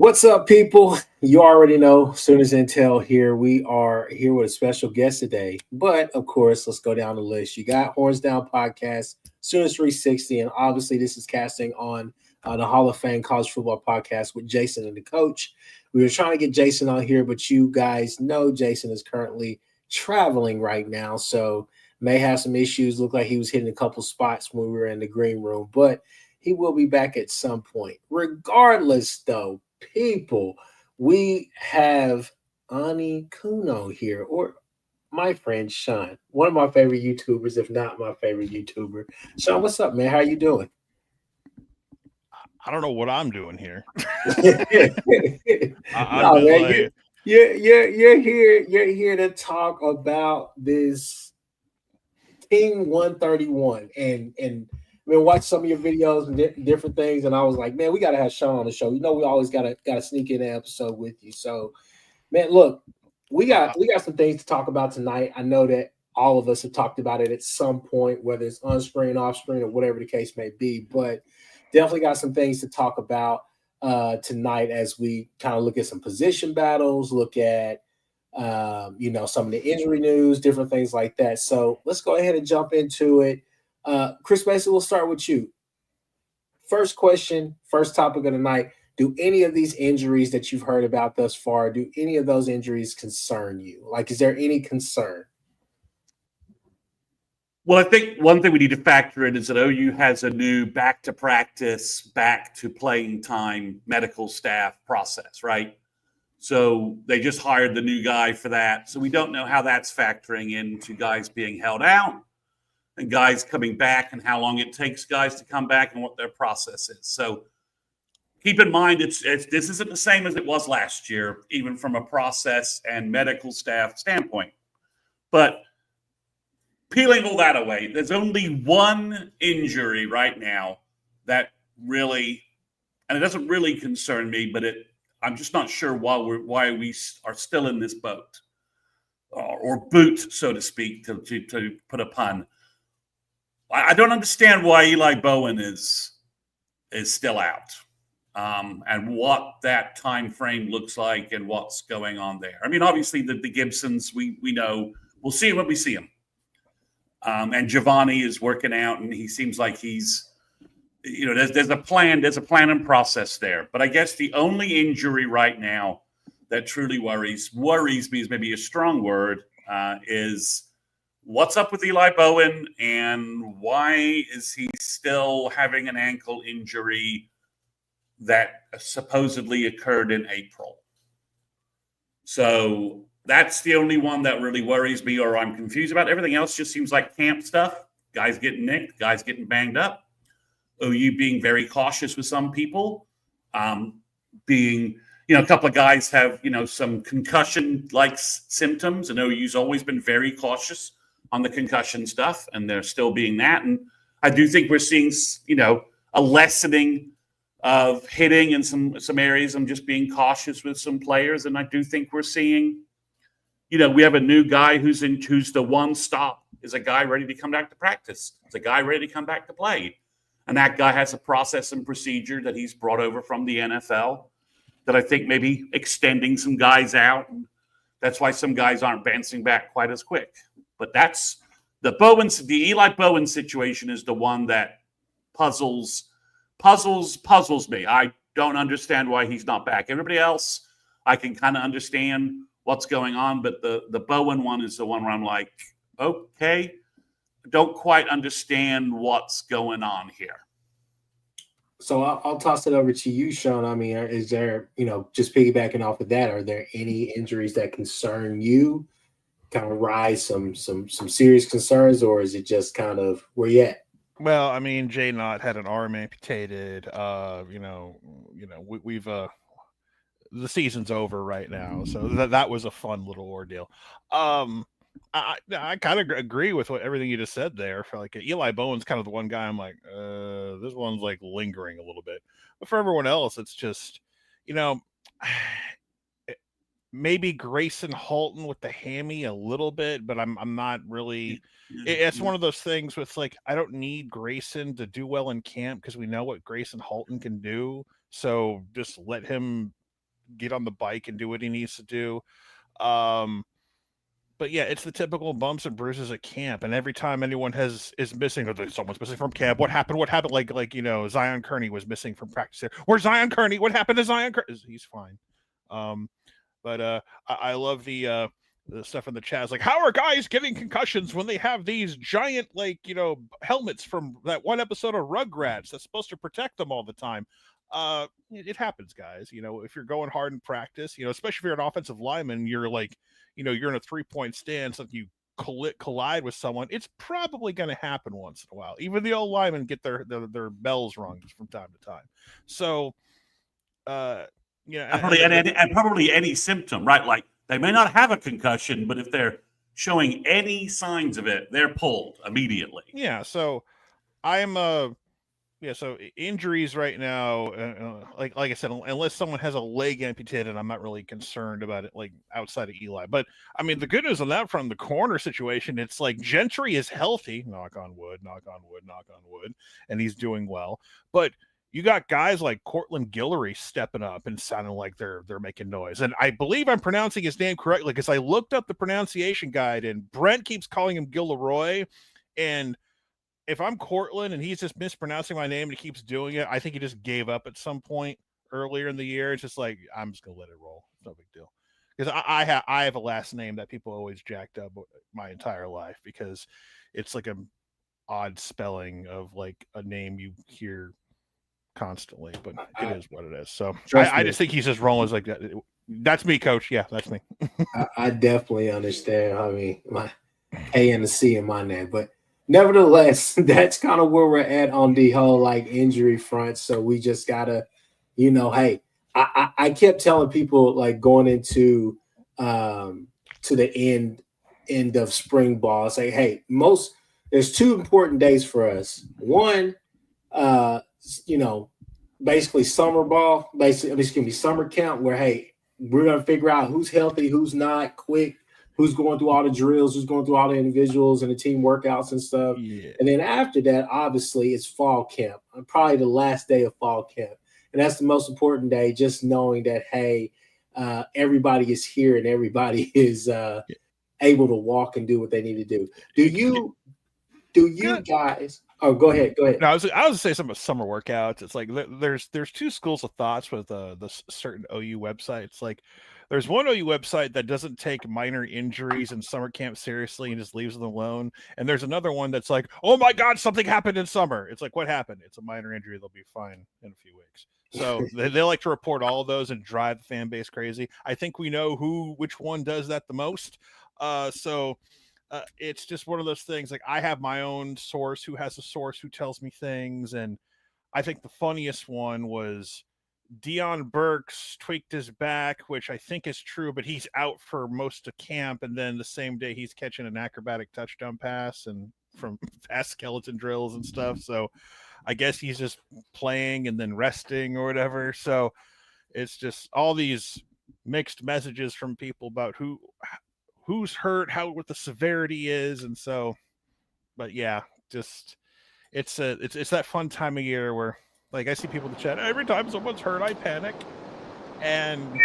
What's up, people? You already know, Sooners Intel here. We are here with a special guest today. But of course, let's go down the list. You got Horns Down Podcast, Sooners 360, and obviously this is casting on the Hall of Fame College Football Podcast with Jason and the coach. We were trying to get Jason on here, but you guys know Jason is currently traveling right now, so may have some issues. Looked like he was hitting a couple spots when we were in the green room, but he will be back at some point. Regardless, though, people, we have Ani Kuno here, or my friend Sean, one of my favorite YouTubers, if not my favorite YouTuber. Sean, what's up, man? How you doing? I don't know what I'm doing here. I'm No, just man, like, you're here to talk about this Team 131 and I mean, watch some of your videos and different things, and I was like, man, we got to have Sean on the show. You know, we always gotta sneak in an episode with you. So, man, look, we got some things to talk about tonight. I know that all of us have talked about it at some point, whether it's on screen, off screen, or whatever the case may be. But definitely got some things to talk about tonight as we kind of look at some position battles, look at some of the injury news, different things like that. So let's go ahead and jump into it. Chris Mason, we'll start with you. First question, first topic of the night. Do any of these injuries that you've heard about thus far, do any of those injuries concern you? Like, is there any concern? Well, I think one thing we need to factor in is that OU has a new back to practice, back to playing time medical staff process, right? So they just hired the new guy for that. So we don't know how that's factoring into guys being held out and guys coming back and how long it takes guys to come back and what their process is. So keep in mind, this isn't the same as it was last year, even from a process and medical staff standpoint. But peeling all that away, there's only one injury right now that really, and it doesn't really concern me, but I'm just not sure why we are still in this boat or boot, so to speak, to put a pun. I don't understand why Eli Bowen is still out, and what that time frame looks like and what's going on there. I mean, obviously the Gibsons, we know, we'll see him when we see him. And Giovanni is working out, and he seems like he's, there's a plan and process there. But I guess the only injury right now that truly worries me is maybe a strong word, is what's up with Eli Bowen and why is he still having an ankle injury that supposedly occurred in April? So that's the only one that really worries me or I'm confused about. Everything else just seems like camp stuff. Guys getting nicked, guys getting banged up. OU being very cautious with some people. A couple of guys have, some concussion-like symptoms, and OU's always been very cautious on the concussion stuff, and they're still being that. And I do think we're seeing, a lessening of hitting in some areas and just being cautious with some players. And I do think we're seeing, we have a new guy who's the one stop, is a guy ready to come back to practice. It's a guy ready to come back to play. And that guy has a process and procedure that he's brought over from the NFL that I think maybe extending some guys out. And that's why some guys aren't bouncing back quite as quick. But that's the Eli Bowen situation is the one that puzzles me. I don't understand why he's not back. Everybody else, I can kind of understand what's going on, but the Bowen one is the one where I'm like, okay, don't quite understand what's going on here. So I'll toss it over to you, Sean. I mean, is there, just piggybacking off of that, are there any injuries that concern you, kind of rise some serious concerns, or is it just kind of where you at? well, I mean, Jay Knott had an arm amputated. We've the season's over right now, so that was a fun little ordeal. I kind of agree with everything you just said there. For like Eli Bowen's kind of the one guy I'm like, this one's like lingering a little bit. But for everyone else, it's just, maybe Grayson Halton with the hammy a little bit, but I'm not really. It's one of those things with like, I don't need Grayson to do well in camp because we know what Grayson Halton can do. So just let him get on the bike and do what he needs to do. But yeah, it's the typical bumps and bruises at camp, and every time anyone is missing, or someone's missing from camp, what happened? What happened? Like Zion Kearney was missing from practice. Where's Zion Kearney? What happened to Zion Kearney? He's fine. But I love the stuff in the chat. It's like, how are guys getting concussions when they have these giant helmets from that one episode of Rugrats that's supposed to protect them all the time? It happens, guys. If you're going hard in practice, especially if you're an offensive lineman, you're like, you're in a 3-point stance, like you collide with someone, it's probably going to happen once in a while. Even the old linemen get their bells rung from time to time. So, and probably any symptom, right? Like they may not have a concussion, but if they're showing any signs of it, they're pulled immediately. Yeah. So I'm so injuries right now, like I said, unless someone has a leg amputated, I'm not really concerned about it, like outside of Eli. But I mean, the good news on that from the corner situation, it's like Gentry is healthy, knock on wood, and he's doing well. But you got guys like Cortland Guillory stepping up and sounding like they're making noise. And I believe I'm pronouncing his name correctly because I looked up the pronunciation guide, and Brent keeps calling him Gilleroy, and if I'm Cortland and he's just mispronouncing my name and he keeps doing it, I think he just gave up at some point earlier in the year. It's just like, I'm just going to let it roll. It's no big deal. Because I have a last name that people always jacked up my entire life because it's like an odd spelling of like a name you hear constantly, but it is what it is. So I just think he's just rolling as like that. That's me, Coach. Yeah, that's me. I definitely understand. I mean, my A and the C in my name, but nevertheless, that's kind of where we're at on the whole like injury front. So we just gotta, hey, I kept telling people like going into to the end of spring ball, say, hey, there's 2 important days for us. One, basically summer ball, basically it's gonna be summer camp where hey, we're gonna figure out who's healthy, who's not, quick. Who's going through all the drills, who's going through all the individuals and the team workouts and stuff. Yeah. And then after that, obviously, it's fall camp, probably the last day of fall camp. And that's the most important day, just knowing that, hey, everybody is here and everybody is able to walk and do what they need to do. Do you guys – oh, go ahead. No, I was going to say some summer workouts. It's like there's 2 schools of thoughts with the certain OU websites. Like, there's one OU website that doesn't take minor injuries in summer camp seriously and just leaves them alone. And there's another one that's like, oh my God, something happened in summer. It's like, what happened? It's a minor injury. They'll be fine in a few weeks. So they like to report all of those and drive the fan base crazy. I think we know which one does that the most. It's just one of those things. Like I have my own source who has a source who tells me things. And I think the funniest one was Deion Burks tweaked his back, which I think is true, but he's out for most of camp. And then the same day he's catching an acrobatic touchdown pass and from fast skeleton drills and stuff. So I guess he's just playing and then resting or whatever. So it's just all these mixed messages from people about who's hurt, what the severity is. And so, but yeah, just it's that fun time of year where, like, I see people in the chat, every time someone's hurt, I panic. And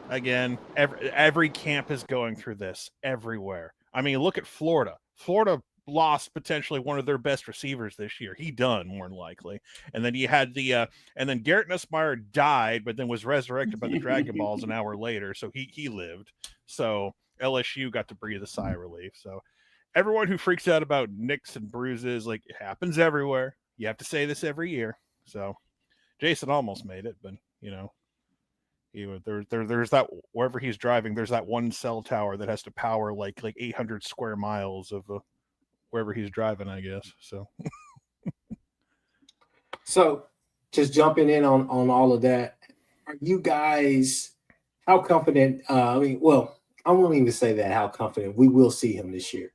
again, every camp is going through this everywhere. I mean, look at Florida. Florida lost potentially one of their best receivers this year. He done, more than likely. And then you had and then Garrett Nussmeier died, but then was resurrected by the Dragon Balls an hour later. So he lived. So LSU got to breathe a sigh of relief. So everyone who freaks out about nicks and bruises, like, it happens everywhere. You have to say this every year. So Jason almost made it, but there's that, wherever he's driving, there's that one cell tower that has to power like 800 square miles of wherever he's driving, I guess. So just jumping in on all of that, are you guys, how confident, I won't even say that, how confident we will see him this year.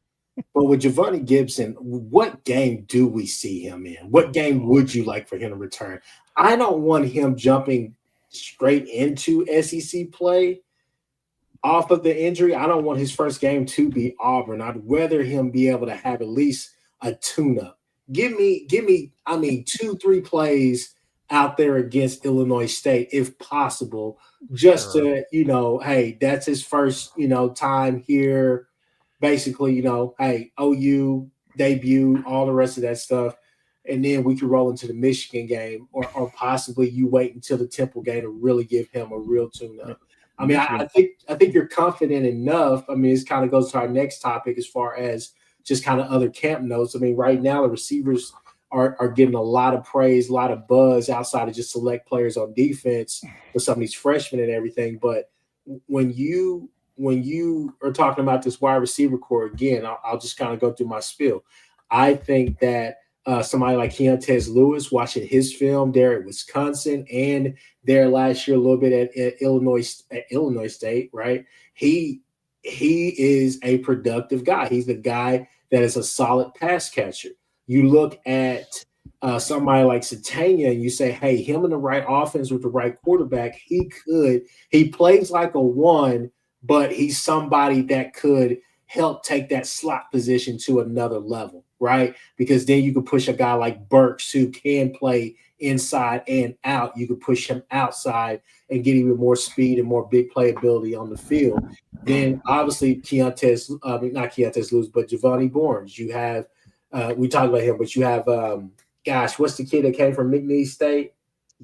But with Javonte Gibson, what game do we see him in? What game would you like for him to return? I don't want him jumping straight into SEC play off of the injury. I don't want his first game to be Auburn. I'd rather him be able to have at least a tune-up. Give me, 2-3 plays out there against Illinois State if possible, just Sure. to, hey, that's his first, time here. Basically, hey, OU debut, all the rest of that stuff. And then we could roll into the Michigan game, or possibly you wait until the Temple game to really give him a real tune up. I mean, Michigan. I think you're confident enough. I mean, it kind of goes to our next topic as far as just kind of other camp notes. I mean, right now the receivers are getting a lot of praise, a lot of buzz outside of just select players on defense with some of these freshmen and everything. But when you are talking about this wide receiver core again, I'll just kind of go through my spiel. I think that somebody like Keontez Lewis, watching his film there at Wisconsin and there last year a little bit at Illinois State, right? He is a productive guy. He's the guy that is a solid pass catcher. You look at somebody like Satania and you say, hey, him in the right offense with the right quarterback, he plays like a one, but he's somebody that could help take that slot position to another level, right? Because then you could push a guy like Burks who can play inside and out. You could push him outside and get even more speed and more big playability on the field. Then obviously not Keontez Lewis, but Giovanni Barnes. You have we talked about him, but you have what's the kid that came from McNeese State?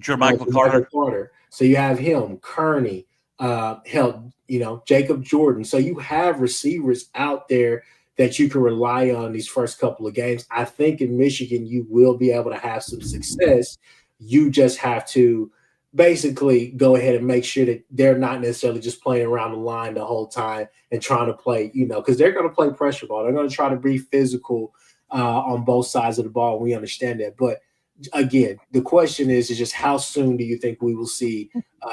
Jermichael Carter. So you have him, Kearney, Jacob Jordan. So you have receivers out there that you can rely on these first couple of games. I think in Michigan you will be able to have some success. You just have to basically go ahead and make sure that they're not necessarily just playing around the line the whole time and trying to play, because they're going to play pressure ball. They're going to try to be physical on both sides of the ball. We understand that. But again, the question is just how soon do you think we will see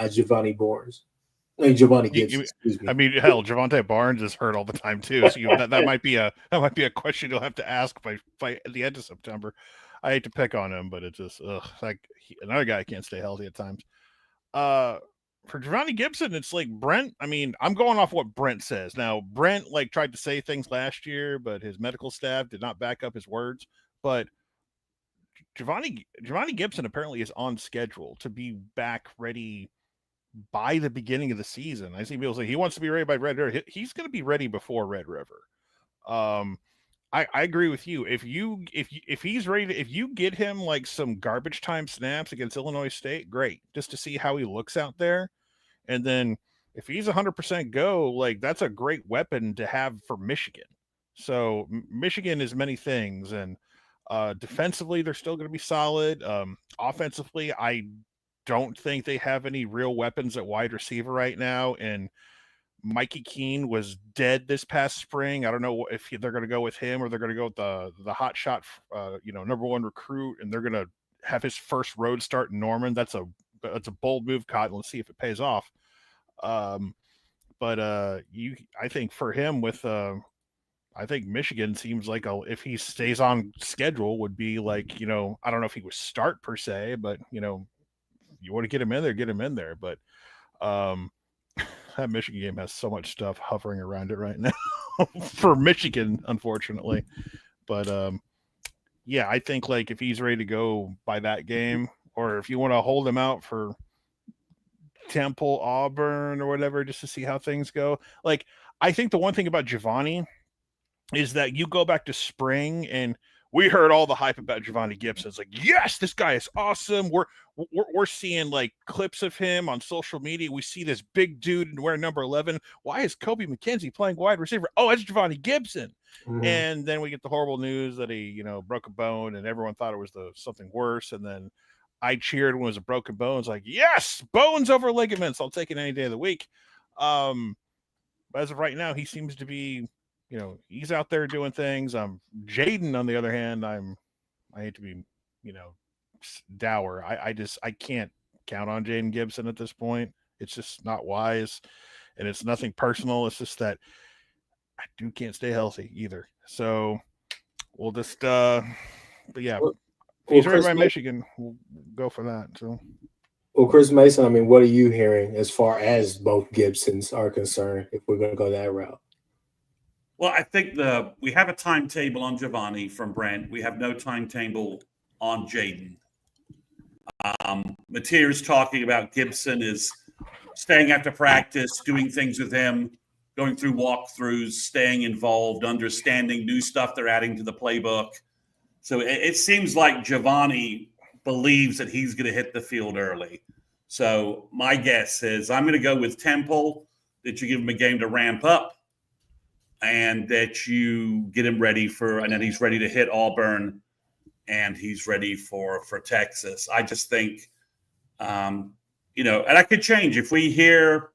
Giovanni Gibson, excuse me. I mean, hell, Javante Barnes is hurt all the time too. So that might be a question you'll have to ask by at the end of September. I hate to pick on him, but it's just another guy can't stay healthy at times. For Giovanni Gibson, it's like Brent. I mean, I'm going off what Brent says. Now, Brent tried to say things last year, but his medical staff did not back up his words. But Giovanni Gibson apparently is on schedule to be back ready by the beginning of the season. I see people say he wants to be ready by Red River. He's going to be ready before Red River. I agree with you. If he's ready if you get him like some garbage time snaps against Illinois State, great, just to see how he looks out there. And then if he's 100% go, that's a great weapon to have for Michigan. So Michigan is many things, and defensively they're still going to be solid. Offensively, I don't think they have any real weapons at wide receiver right now, and Mikey Keene was dead this past spring. I don't know if they're going to go with him or they're going to go with the hot shot, number one recruit, and they're going to have his first road start in Norman. That's a bold move, Cotton. Let's see if it pays off. I think for him I think Michigan seems like if he stays on schedule would be I don't know if he would start per se, but you want to get him in there. But that Michigan game has so much stuff hovering around it right now for Michigan, unfortunately. But I think if he's ready to go by that game, or if you want to hold him out for Temple, Auburn, or whatever, just to see how things go. I think the one thing about Giovanni is that you go back to spring and we heard all the hype about Giovanni Gibson. It's yes, this guy is awesome. We're seeing clips of him on social media. We see this big dude wearing number 11. Why is Kobe McKenzie playing wide receiver? Oh, it's Giovanni Gibson. Mm-hmm. And then we get the horrible news that he, broke a bone, and everyone thought it was something worse. And then I cheered when it was a broken bone. It's yes, bones over ligaments. I'll take it any day of the week. But as of right now, he seems to be, he's out there doing things. Jaden, on the other hand, I hate to be, dour. I can't count on Jaden Gibson at this point. It's just not wise, and it's nothing personal. It's just that I can't stay healthy either. So we'll just, but yeah. He's right by Michigan. We'll go for that. So, well, Chris Mason, I mean, what are you hearing as far as both Gibsons are concerned? If we're going to go that route, well, I think we have a timetable on Giovanni from Brent. We have no timetable on Jaden. Mateer's talking about Gibson is staying after practice, doing things with him, going through walkthroughs, staying involved, understanding new stuff they're adding to the playbook. So it seems like Giovanni believes that he's going to hit the field early. So my guess is I'm going to go with Temple, that you give him a game to ramp up and that you get him ready and then he's ready to hit Auburn and he's ready for Texas. I just think, and that could change if we hear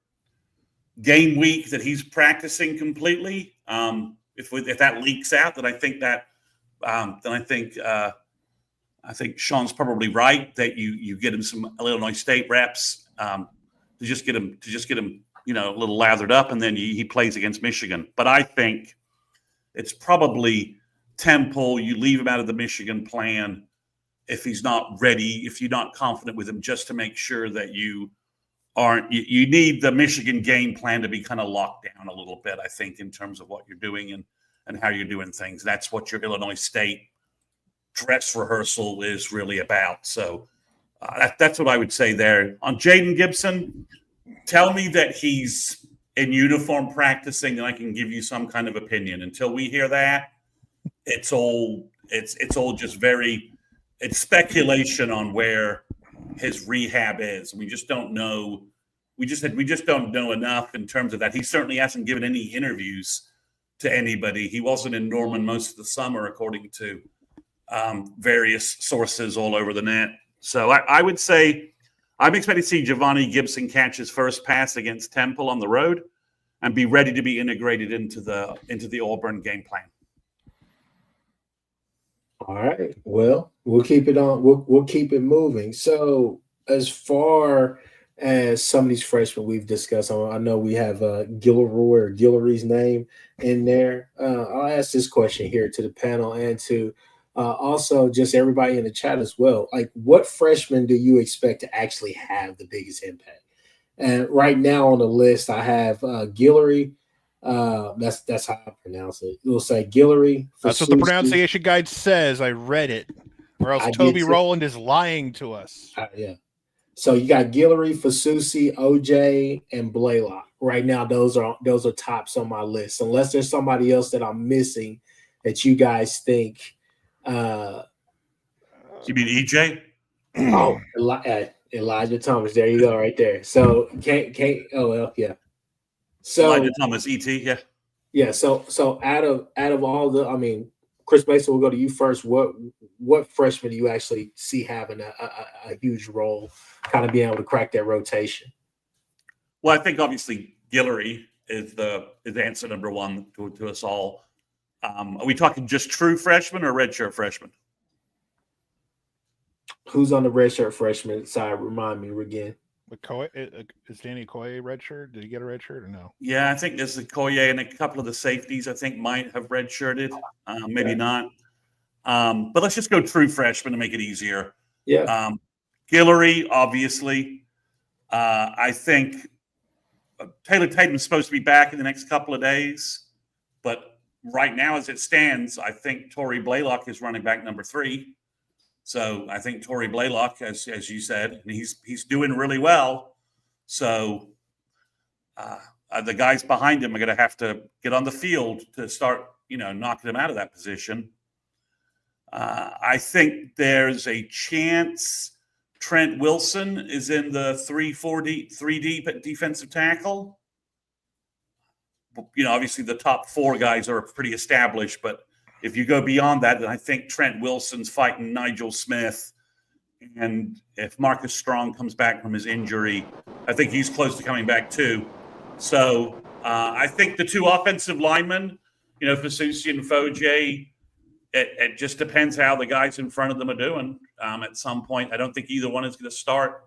game week that he's practicing completely. If that leaks out, then I think Sean's probably right that you get him some Illinois State reps to just get him a little lathered up, and then he plays against Michigan. But I think it's probably Temple. You leave him out of the Michigan plan if he's not ready, if you're not confident with him, just to make sure that you aren't. You need the Michigan game plan to be kind of locked down a little bit, I think, in terms of what you're doing and how you're doing things. That's what your Illinois State dress rehearsal is really about. So that's what I would say there. On Jaden Gibson, tell me that he's in uniform practicing and I can give you some kind of opinion. Until we hear that, it's all just it's speculation on where his rehab is. We just don't know. We just don't know enough in terms of that. He certainly hasn't given any interviews to anybody. He wasn't in Norman most of the summer, according to various sources all over the net. So I would say I'm expecting to see Giovanni Gibson catch his first pass against Temple on the road and be ready to be integrated into the Auburn game plan. All right. Well, we'll keep it on. We'll keep it moving. So as far as some of these freshmen we've discussed, I know we have Guillory's name in there. I'll ask this question here to the panel and to also just everybody in the chat as well. Like, what freshmen do you expect to actually have the biggest impact? And right now on the list, I have Guillory. That's how I pronounce it. We'll say Guillory. That's what the pronunciation guide says. I read it, or else Toby Rowland is lying to us. Yeah. So you got Guillory, Fasusi, OJ, and Blaylock. Right now, those are tops on my list. Unless there's somebody else that I'm missing that you guys think. You mean EJ? Oh, Elijah Thomas. There you go, right there. So yeah. So Elijah Thomas, ET, yeah. Yeah. So out of all the, Chris Mason, we'll go to you first. What freshman do you actually see having a huge role, kind of being able to crack that rotation? Well, I think obviously Guillory is the answer number one to us all. Are we talking just true freshman or redshirt freshman? Who's on the redshirt freshman side? Remind me again. Is Danny Okoye redshirt? Did he get a redshirt or no? Yeah, I think there's Okoye and a couple of the safeties I think might have redshirted. Maybe not. But let's just go true freshman to make it easier. Yeah. Guillory, obviously. I think Taylor Tatum's supposed to be back in the next couple of days. But right now, as it stands, I think Torrey Blaylock is running back number 3. So I think Torrey Blaylock, as you said, he's doing really well. So the guys behind him are going to have to get on the field to start, knocking him out of that position. I think there's a chance Trent Wilson is in the 3 deep at defensive tackle. Obviously the top 4 guys are pretty established, but if you go beyond that, then I think Trent Wilson's fighting Nigel Smith. And if Marcus Strong comes back from his injury, I think he's close to coming back too. So I think the 2 offensive linemen, Fasusi and Foje, it just depends how the guys in front of them are doing. At some point, I don't think either one is going to start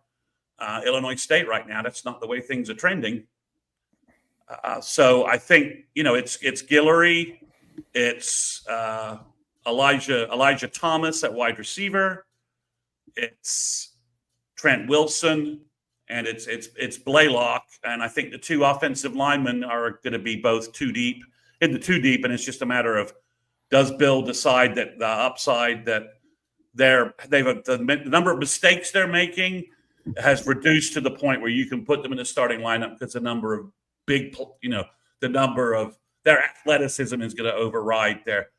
Illinois State right now. That's not the way things are trending. So I think, it's Guillory. It's Elijah Thomas at wide receiver. It's Trent Wilson, and it's Blaylock. And I think the 2 offensive linemen are going to be both 2 deep, and it's just a matter of, does Bill decide that the upside that the number of mistakes they're making has reduced to the point where you can put them in the starting lineup because the number of the number of their athleticism is going to override their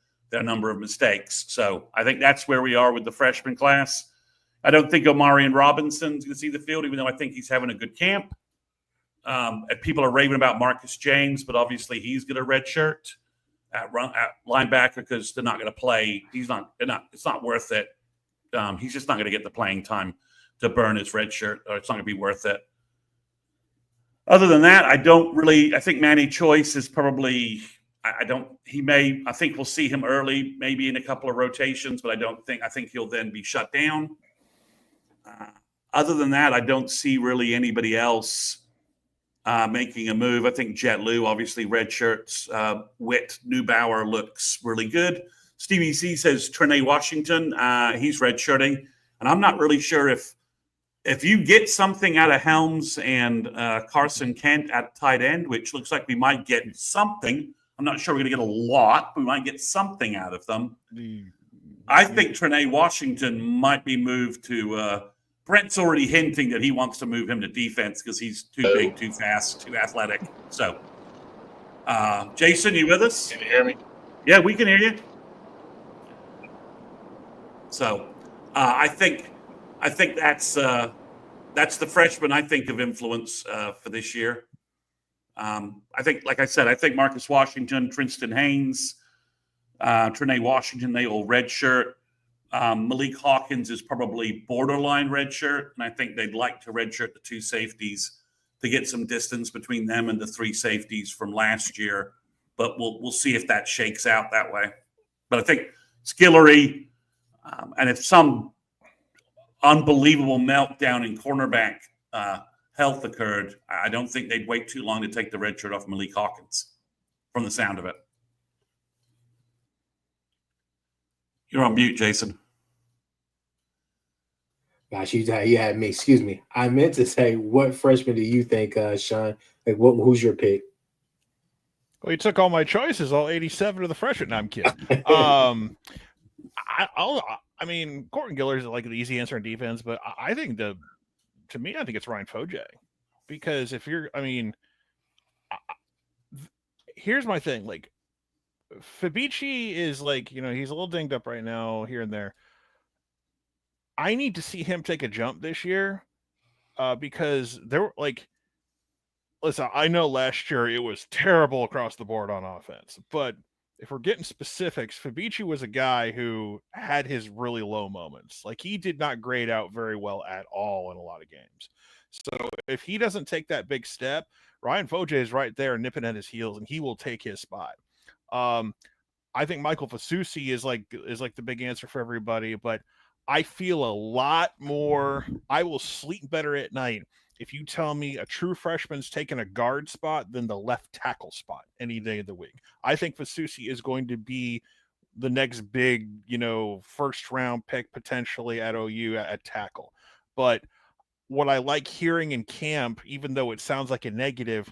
number of mistakes. So I think that's where we are with the freshman class. I don't think Omarion Robinson's going to see the field, even though I think he's having a good camp. People are raving about Marcus James, but obviously he's going to redshirt at linebacker because they're not going to play. It's not worth it. He's just not going to get the playing time to burn his red shirt, or it's not going to be worth it. Other than that, I think Manny Choice is probably, I think we'll see him early, maybe in a couple of rotations, but I think he'll then be shut down. Other than that, I don't see really anybody else making a move. I think Jet Lou, obviously red shirts. Whit Neubauer looks really good. Stevie C says Trene Washington, he's redshirting. And I'm not really sure if you get something out of Helms and Carson Kent at tight end, which looks like we might get something. I'm not sure we're going to get a lot, but we might get something out of them. I think Trene Washington might be moved to Brent's already hinting that he wants to move him to defense because he's too big, too fast, too athletic. So, Jason, you with us? Can you hear me? Yeah, we can hear you. So, I think that's the freshman I think of influence for this year. I think, like I said, I think Marcus Washington, Tristan Haynes, Trene Washington, they will redshirt. Malik Hawkins is probably borderline redshirt, and I think they'd like to redshirt the two safeties to get some distance between them and the three safeties from last year. But we'll see if that shakes out that way. But I think Skillery, and if some unbelievable meltdown in cornerback health occurred, I don't think they'd wait too long to take the red shirt off Malik Hawkins, from the sound of it. You're on mute, Jason. Gosh, you had me. Excuse me. I meant to say, what freshman do you think, Sean? Like, who's your pick? Well, you took all my choices, all 87 of the freshmen. No, I'm kidding. I mean, Corton Giller is like the easy answer on defense, but I think to me, I think it's Ryan Foje, because here's my thing. Like, Fabici is like, he's a little dinged up right now here and there. I need to see him take a jump this year because listen, I know last year it was terrible across the board on offense, but if we're getting specifics, Fabici was a guy who had his really low moments. Like, he did not grade out very well at all in a lot of games. So if he doesn't take that big step, Ryan Foje is right there nipping at his heels, and he will take his spot. I think Michael Fasusi is like the big answer for everybody, but I feel a lot more. I will sleep better at night if you tell me a true freshman's taking a guard spot than the left tackle spot any day of the week. I think Fasusi is going to be the next big, first round pick potentially at OU at tackle. But what I like hearing in camp, even though it sounds like a negative,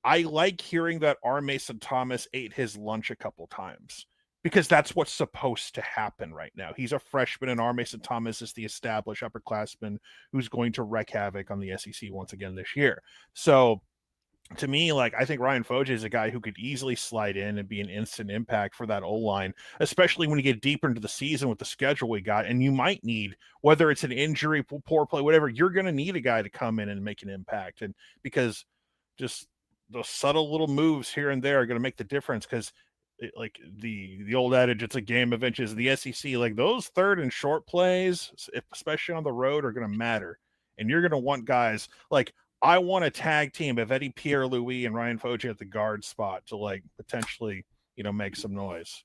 I like hearing that R. Mason Thomas ate his lunch a couple times, because that's what's supposed to happen right now. He's a freshman, and R. Mason Thomas is the established upperclassman who's going to wreak havoc on the SEC once again this year. So to me, I think Ryan Foje is a guy who could easily slide in and be an instant impact for that O-line, especially when you get deeper into the season with the schedule we got. And you might need, whether it's an injury, poor play, whatever, you're going to need a guy to come in and make an impact. And because just those subtle little moves here and there are going to make the difference, because like the old adage, it's a game of inches. The SEC, like those third and short plays, especially on the road, are going to matter. And you're going to want guys like, I want a tag team of Eddie Pierre-Louis and Ryan Foje at the guard spot to potentially, make some noise.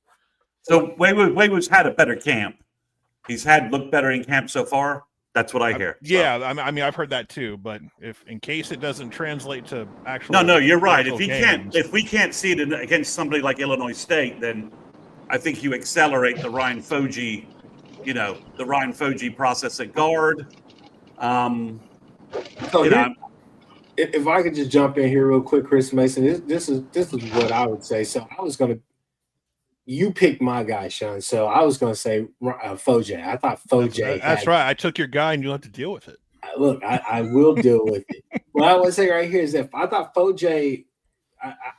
So Waywood's had a better camp. He's looked better in camp so far. That's what I hear. Yeah, I mean, I've heard that too. But if in case it doesn't translate to actual, no, you're right. If we can't see it against somebody like Illinois State, then I think you accelerate the Ryan Foje, the Ryan Foje process at guard. If I could just jump in here real quick, Chris Mason, this is what I would say. So I was going to you picked my guy, Sean. So I was going to say Foje. I thought Foje. That's right. I took your guy, and you have to deal with it. Look, I will deal with it. What I would say right here is that I thought Foje.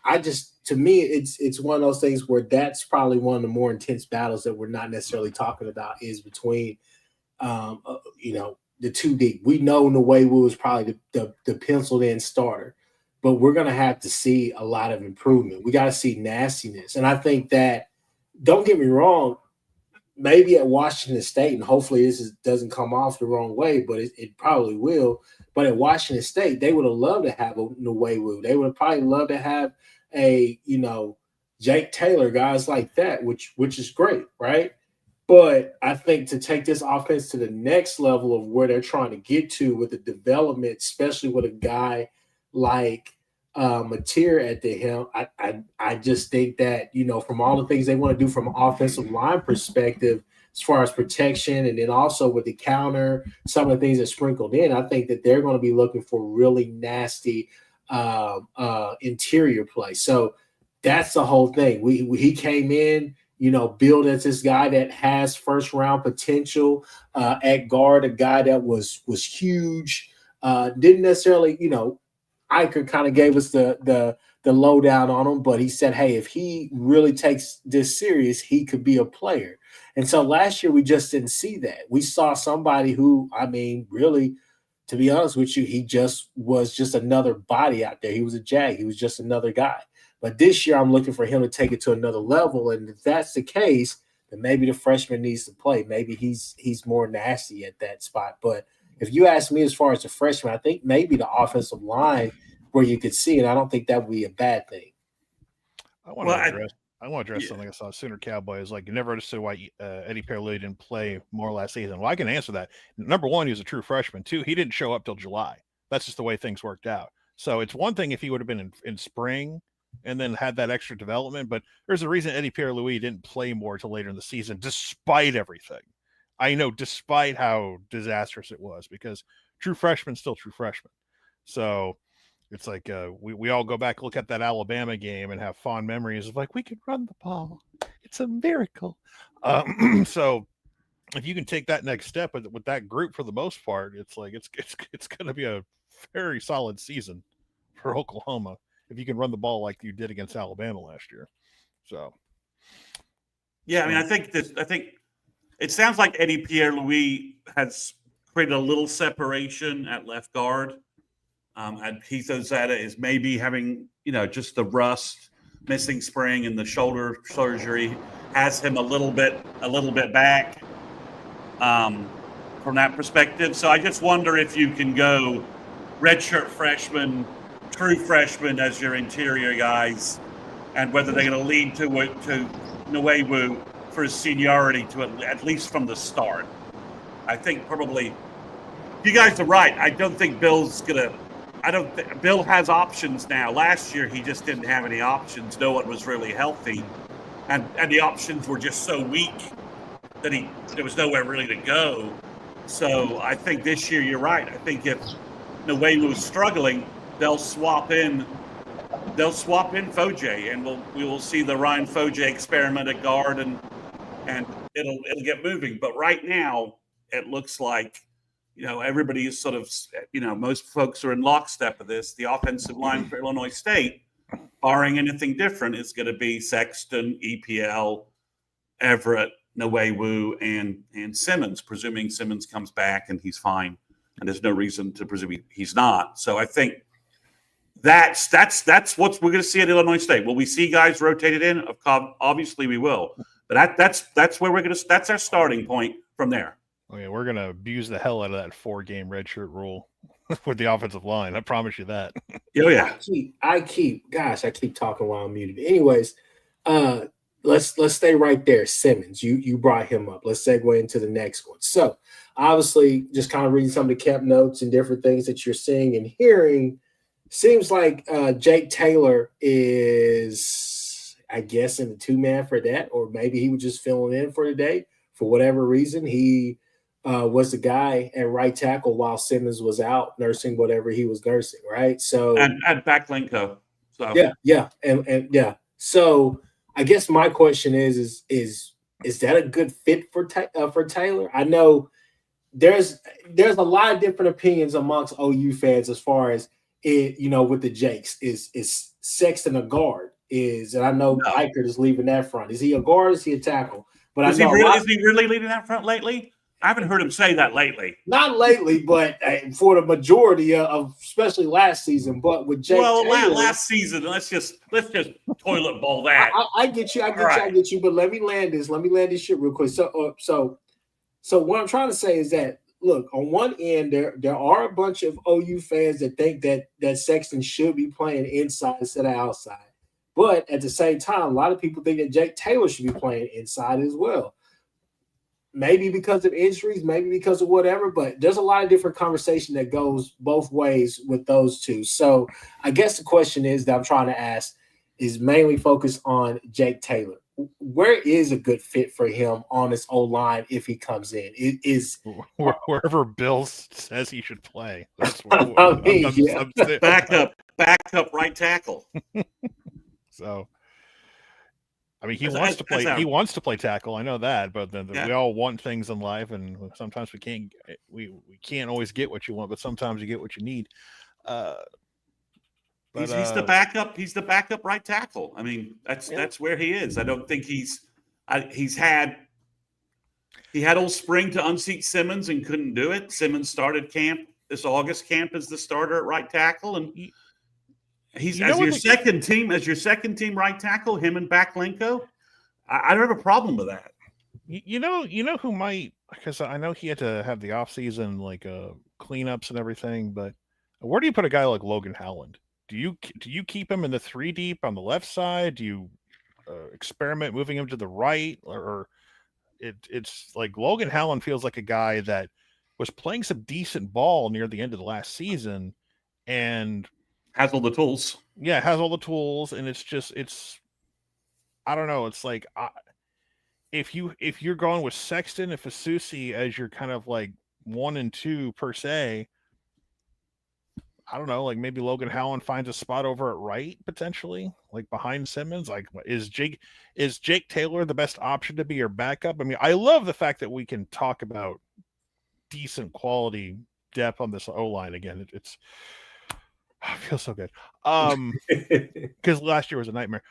I just, to me, it's one of those things where that's probably one of the more intense battles that we're not necessarily talking about is between, the two deep. We know Nwaiwu is probably the penciled in starter, but we're going to have to see a lot of improvement. We got to see nastiness. And I think that, don't get me wrong, maybe at Washington State, and hopefully this doesn't come off the wrong way, but it probably will. But at Washington State, they would have loved to have a Nwaiwu. They would have probably loved to have a, Jake Taylor, guys like that, which is great, right? But I think to take this offense to the next level of where they're trying to get to with the development, especially with a guy like Mateer at the helm, I just think that, from all the things they want to do from an offensive line perspective, as far as protection, and then also with the counter, some of the things that sprinkled in, I think that they're going to be looking for really nasty interior play. So that's the whole thing. He came in, billed as this guy that has first round potential at guard, a guy that was huge, didn't necessarily, Iker kind of gave us the lowdown on him, but he said, hey, if he really takes this serious, he could be a player. And so last year we just didn't see that. We saw somebody who, really, to be honest with you, he was just another body out there. He was a Jag. He was just another guy. But this year I'm looking for him to take it to another level. And if that's the case, then maybe the freshman needs to play. Maybe he's more nasty at that spot. But if you ask me as far as the freshman, I think maybe the offensive line where you could see it, I don't think that would be a bad thing. I want to address something I saw Sooner Cowboys. Like, you never understood why Eddie Pierre-Louis didn't play more last season. Well, I can answer that. Number one, he was a true freshman. Two, he didn't show up till July. That's just the way things worked out. So it's one thing if he would have been in spring and then had that extra development, but there's a reason Eddie Pierre-Louis didn't play more till later in the season, despite everything. I know, despite how disastrous it was, because true freshman, still true freshman. So it's like we all go back, look at that Alabama game and have fond memories of like, we could run the ball. It's a miracle. So if you can take that next step with that group for the most part, it's like it's going to be a very solid season for Oklahoma if you can run the ball like you did against Alabama last year. So, yeah, I think it sounds like Eddie Pierre-Louis has created a little separation at left guard. And Heath Ozetta is maybe having, just the rust, missing spring, and the shoulder surgery has him a little bit back from that perspective. So I just wonder if you can go redshirt freshman, true freshman as your interior guys, and whether they're going to lead to Nwaiwu for his seniority to at least from the start. I think probably you guys are right. I don't think Bill's going to. Bill has options now. Last year, he just didn't have any options. No one was really healthy. And the options were just so weak that there was nowhere really to go. So I think this year, you're right. I think if Nwaiwu's struggling, they'll swap in Foje, and we will see the Ryan Foje experiment at guard, and it'll get moving. But right now, it looks like, everybody is sort of, most folks are in lockstep of this. The offensive line for Illinois State, barring anything different, is going to be Sexton, EPL, Everett, Nwaiwu, and Simmons, presuming Simmons comes back and he's fine. And there's no reason to presume he's not. So I think that's what we're going to see at Illinois State. Will we see guys rotated in? Obviously we will. But that's where that's our starting point from there. Okay, we're going to abuse the hell out of that 4-game redshirt rule with the offensive line. I promise you that. Oh, yeah. I keep talking while I'm muted. Anyways, let's stay right there. Simmons, you brought him up. Let's segue into the next one. So, obviously, just kind of reading some of the camp notes and different things that you're seeing and hearing, seems like Jake Taylor is, I guess, in the two-man for that, or maybe he was just filling in for today for whatever reason. He was the guy at right tackle while Simmons was out nursing whatever he was nursing, right? So and back Linko. So yeah, and yeah. So I guess my question is that a good fit for Taylor? I know there's a lot of different opinions amongst OU fans as far as it, with the Jakes. Is Sexton a guard? And I know No. Eichert is leaving that front. Is he a guard? Is he a tackle? But Is he really leading that front lately? I haven't heard him say that lately. Not lately, but for the majority of, especially last season. But with Jake Taylor, last season, let's just toilet bowl that. I get you. I get you. But let me land this shit real quick. So what I'm trying to say is that, look, on one end, there are a bunch of OU fans that think that Sexton should be playing inside instead of outside. But at the same time, a lot of people think that Jake Taylor should be playing inside as well. Maybe because of injuries, maybe because of whatever, but there's a lot of different conversation that goes both ways with those two. So I guess the question is that I'm trying to ask is mainly focused on Jake Taylor. Where is a good fit for him on this O-line if he comes in? It is wherever Bill says he should play. That's what backup right tackle. So I mean, he wants to play tackle. I know that, but we all want things in life, and sometimes we can't always get what you want, but sometimes you get what you need. He's the backup. He's the backup right tackle. I mean, that's where he is. I don't think he had old spring to unseat Simmons and couldn't do it. Simmons started this August camp as the starter at right tackle, and he's as your second team right tackle, him and Backlenko. I don't have a problem with that. You know who might, because I know he had to have the offseason like cleanups and everything, but where do you put a guy like Logan Howland? Do you keep him in the 3 deep on the left side? Do you experiment moving him to the right, or it's like Logan Howland feels like a guy that was playing some decent ball near the end of the last season and has all the tools. Yeah, has all the tools, and it's I don't know. It's like if you're going with Sexton and Fasusi as your kind of like 1 and 2 per se, I don't know. Like maybe Logan Howland finds a spot over at right potentially, like behind Simmons. Like is Jake Taylor the best option to be your backup? I mean, I love the fact that we can talk about decent quality depth on this O-line again. It feels so good. Because last year was a nightmare.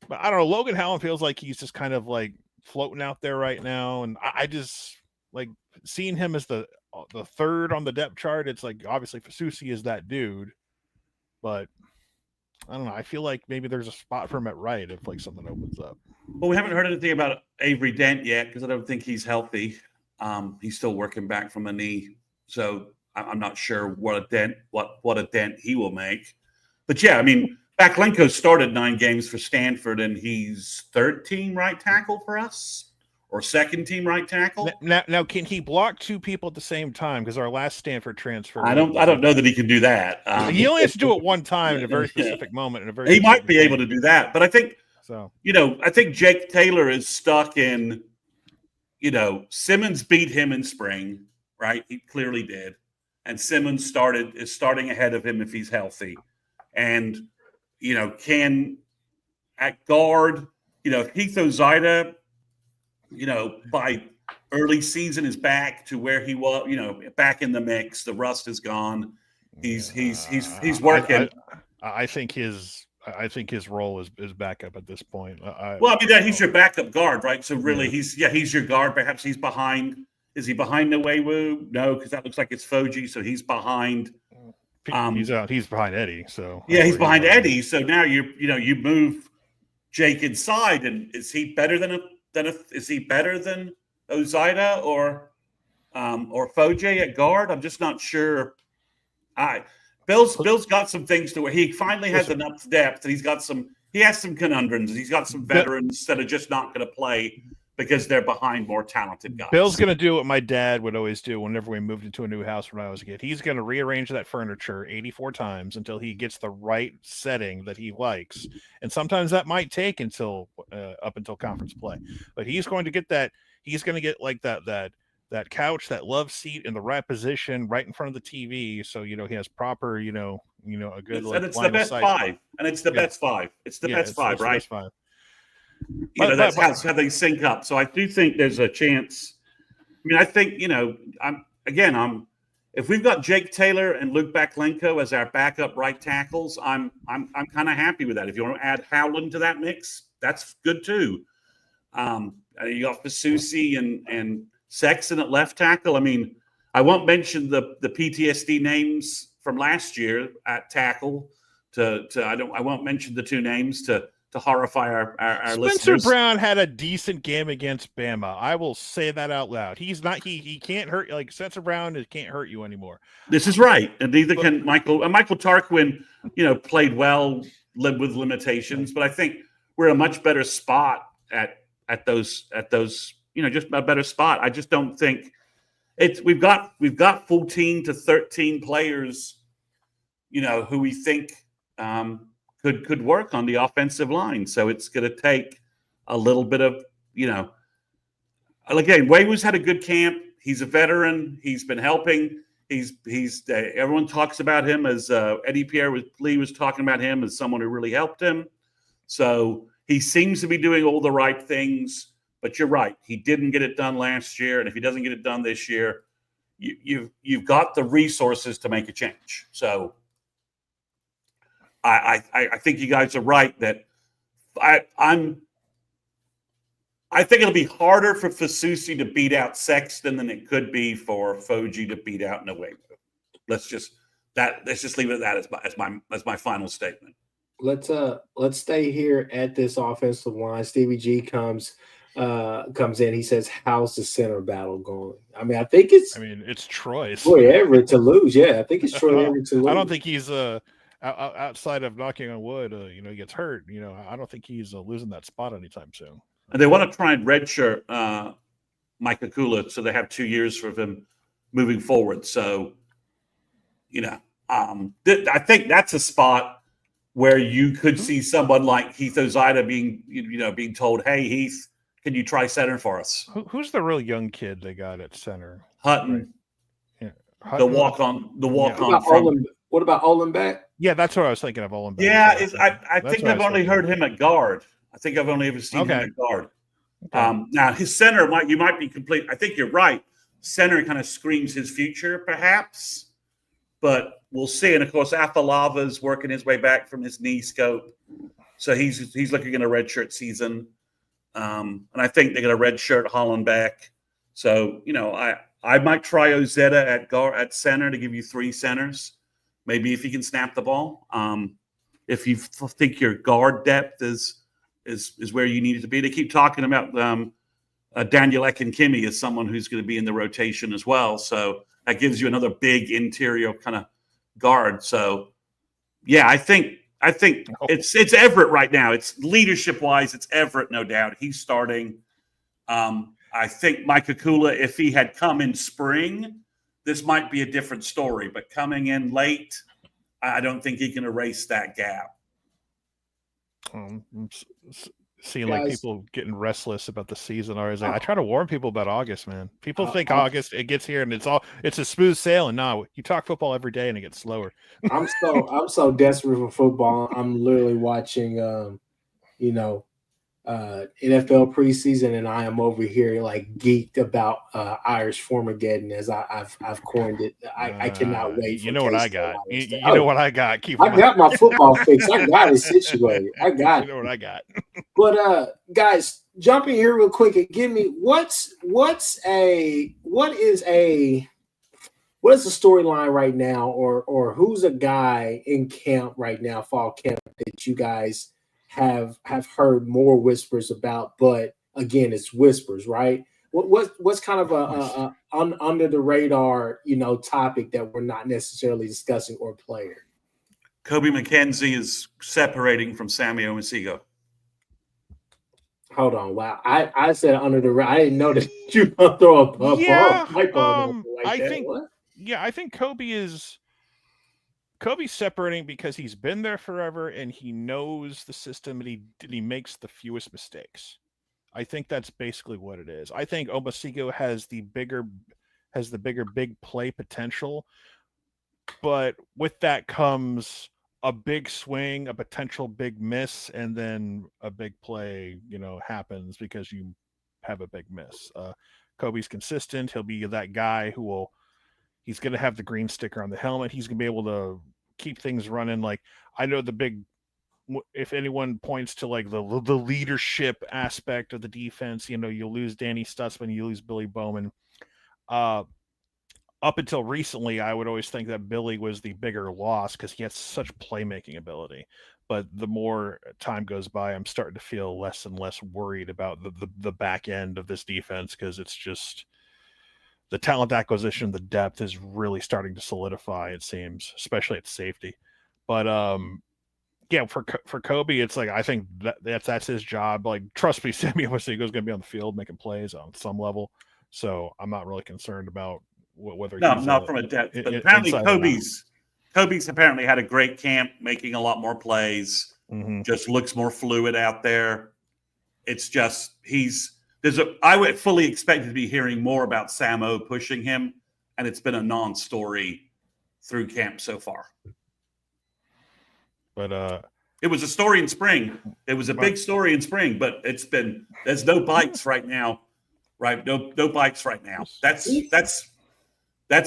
But I don't know. Logan Howland feels like he's just kind of like floating out there right now, and I just like seeing him as the third on the depth chart. It's like obviously Fasusi is that dude, but I don't know. I feel like maybe there's a spot for him at right if like something opens up. Well, we haven't heard anything about Avery Dent yet because I don't think he's healthy. He's still working back from a knee, so I'm not sure what a dent he will make. But yeah, I mean, Backlenko started 9 games for Stanford, and he's third team right tackle for us, or second team right tackle. Now, can he block 2 people at the same time? Because our last Stanford transfer, I don't know that he can do that. He only has to do it one time in a very specific moment. He might be able to do that, but I think so. I think Jake Taylor is stuck in. Simmons beat him in spring, right? He clearly did. And Simmons is starting ahead of him if he's healthy. And, can at guard, Heath Ozida, by early season is back to where he was, back in the mix. The rust is gone. He's working. I think his role is backup at this point. He's your backup guard, right? So really he's your guard. Perhaps he's behind. Is he behind Nwewu? No, because that looks like it's Foji. So he's behind. He's behind Eddie. So he's behind Eddie. So now you move Jake inside, and is he better than Ozida or Foji at guard? I'm just not sure. Bill's got some things to where he finally has enough depth, and he has some conundrums. He's got some veterans that are just not going to play because they're behind more talented guys. Bill's going to do what my dad would always do whenever we moved into a new house when I was a kid. He's going to rearrange that furniture 84 times until he gets the right setting that he likes. And sometimes that might take up until conference play. But he's going to get that. He's going to get like that that couch, that love seat in the right position, right in front of the TV, so he has proper, a good And it's the line of best sight. five, and it's the Yeah. best five. It's the Yeah, best five, it's the right? best five. That's how they sync up. So I do think there's a chance. I mean, I think if we've got Jake Taylor and Luke Baklenko as our backup right tackles, I'm kind of happy with that. If you want to add Howland to that mix, that's good too. You got Fasusi and Sexton at left tackle. I mean, I won't mention the PTSD names from last year at tackle. I won't mention the two names to horrify our Spencer listeners. Brown had a decent game against Bama. I will say that out loud. He's not. He can't hurt. Like Spencer Brown can't hurt you anymore. This is right, and neither can Michael. Michael Tarquin, played well, lived with limitations, but I think we're in a much better spot at those. Just a better spot. I just don't think it's. We've got 14 to 13 players, who we think could work on the offensive line. So it's going to take a little bit of, again, Waywoo's had a good camp. He's a veteran. He's been helping. He's everyone talks about him as Eddie Pierre-Lee was talking about him as someone who really helped him. So he seems to be doing all the right things, but you're right. He didn't get it done last year. And if he doesn't get it done this year, you've got the resources to make a change. So I think you guys are right that I think it'll be harder for Fasusi to beat out Sexton than it could be for Foji to beat out Nwawu. Let's just leave it at that as my final statement. Let's stay here at this offensive line. Stevie G comes in. He says, "How's the center battle going?" I mean, it's Troy's. Troy Everett to lose. Yeah, I think it's Troy Everett to lose. I don't think he's outside of knocking on wood. He gets hurt. I don't think he's losing that spot anytime soon. And they want to try and redshirt Micah Kula, so they have 2 years for him moving forward. So, I think that's a spot where you could see someone like Heath Ozida being told, "Hey, Heath, can you try center for us?" Who's the real young kid they got at center? Hutton. Right. Yeah. Hutton. The walk on. What about Olenbeck? Yeah, that's what I was thinking of. Olenbeck. Yeah, I think I've only heard him at guard. I think I've only ever seen him at guard. Okay. Now his center you might be complete. I think you're right. Center kind of screams his future, perhaps, but we'll see. And of course, Afalava's working his way back from his knee scope, so he's looking at a redshirt season. And I think they're going to redshirt Hollenbeck. So I might try Ozetta at center to give you 3 centers. Maybe if he can snap the ball. If you think your guard depth is where you need it to be. They keep talking about Daniel Ekinkimi as someone who's going to be in the rotation as well. So that gives you another big interior kind of guard. So yeah, I think it's Everett right now. It's leadership wise, it's Everett, no doubt. He's starting. I think Micah Kula, if he had come in spring, this might be a different story. But coming in late, I don't think he can erase that gap. I'm seeing like people getting restless about the season already. I try to warn people about August, man. People think August it gets here and it's a smooth sailing. No, you talk football every day and it gets slower. I'm so desperate for football. I'm literally watching NFL preseason, and I am over here like geeked about Irish Formageddon, as I've coined it. I cannot wait. You know what I got. You know what I got. I got my football fix. I got it situated. I got it. You know what I got. But guys, jump in here real quick and give me what is the storyline right now, or who's a guy in camp right now, fall camp, that you guys have heard more whispers about, but again, it's whispers, right? What's kind of a under the radar, topic that we're not necessarily discussing, or player? Kobe McKenzie is separating from Sammy Omosigho. Hold on, wow! I said under the radar. I didn't know that you gonna throw a I think Kobe's separating because he's been there forever and he knows the system and he makes the fewest mistakes. I think that's basically what it is. I think Omasego has the bigger big play potential, but with that comes a big swing, a potential big miss, and then a big play, happens because you have a big miss. Kobe's consistent. He'll be that guy he's going to have the green sticker on the helmet. He's going to be able to keep things running. Like, I know if anyone points to like the leadership aspect of the defense, you lose Danny Stutzman, you lose Billy Bowman. Up until recently, I would always think that Billy was the bigger loss because he has such playmaking ability. But the more time goes by, I'm starting to feel less and less worried about the back end of this defense because it's just the talent acquisition, the depth is really starting to solidify, it seems, especially at safety. But yeah, for Kobe, it's like I think that's his job. Like, trust me, Sammy Omasego is going to be on the field making plays on some level. So I'm not really concerned about whether not from a depth, but apparently Kobe's apparently had a great camp, making a lot more plays. Mm-hmm. Just looks more fluid out there. It's just I would fully expect to be hearing more about Samo pushing him, and it's been a non-story through camp so far. But it was a story in spring. It was a big story in spring, but there's no bites right now. Right? No bites right now. That's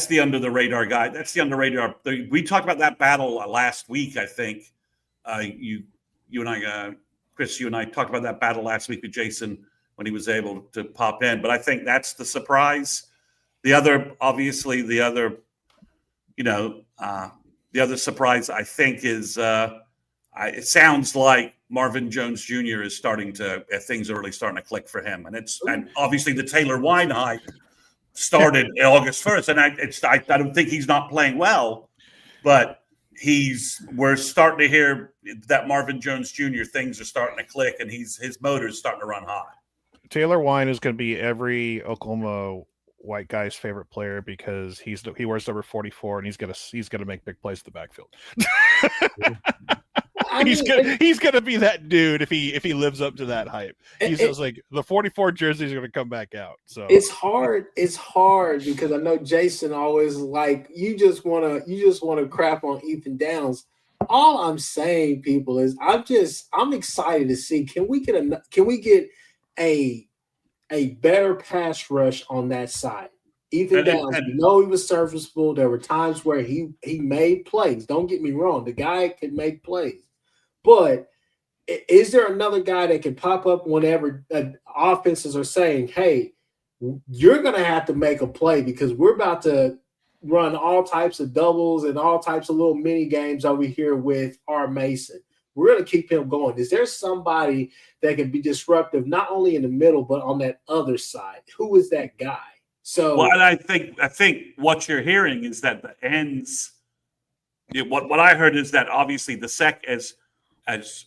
the under the radar guy. That's the under radar. We talked about that battle last week. I think you and I, Chris, you and I talked about that battle last week with Jason when he was able to pop in. But I think that's the surprise. The other surprise I think is it sounds like Marvin Jones Jr. is things are really starting to click for him, and obviously the Taylor Wine hype started August 1st, and I don't think he's not playing well, but we're starting to hear that Marvin Jones Jr. things are starting to click, and his motor's starting to run hot. Taylor Wine is going to be every Oklahoma white guy's favorite player because he wears number 44 and he's gonna make big plays in the backfield. He's gonna be that dude if he lives up to that hype. He's just like the 44 jersey is gonna come back out. So it's hard because I know Jason always like you just wanna crap on Ethan Downs. All I'm saying, people, is I'm excited to see can we get a better pass rush on that side. Ethan Downs, he was serviceable. There were times where he made plays. Don't get me wrong. The guy can make plays. But is there another guy that can pop up whenever offenses are saying, hey, you're going to have to make a play because we're about to run all types of doubles and all types of little mini games over here with R. Mason. We're going to keep him going. Is there somebody that can be disruptive, not only in the middle, but on that other side? Who is that guy? So, well, I think what you're hearing is that the ends. What I heard is that obviously as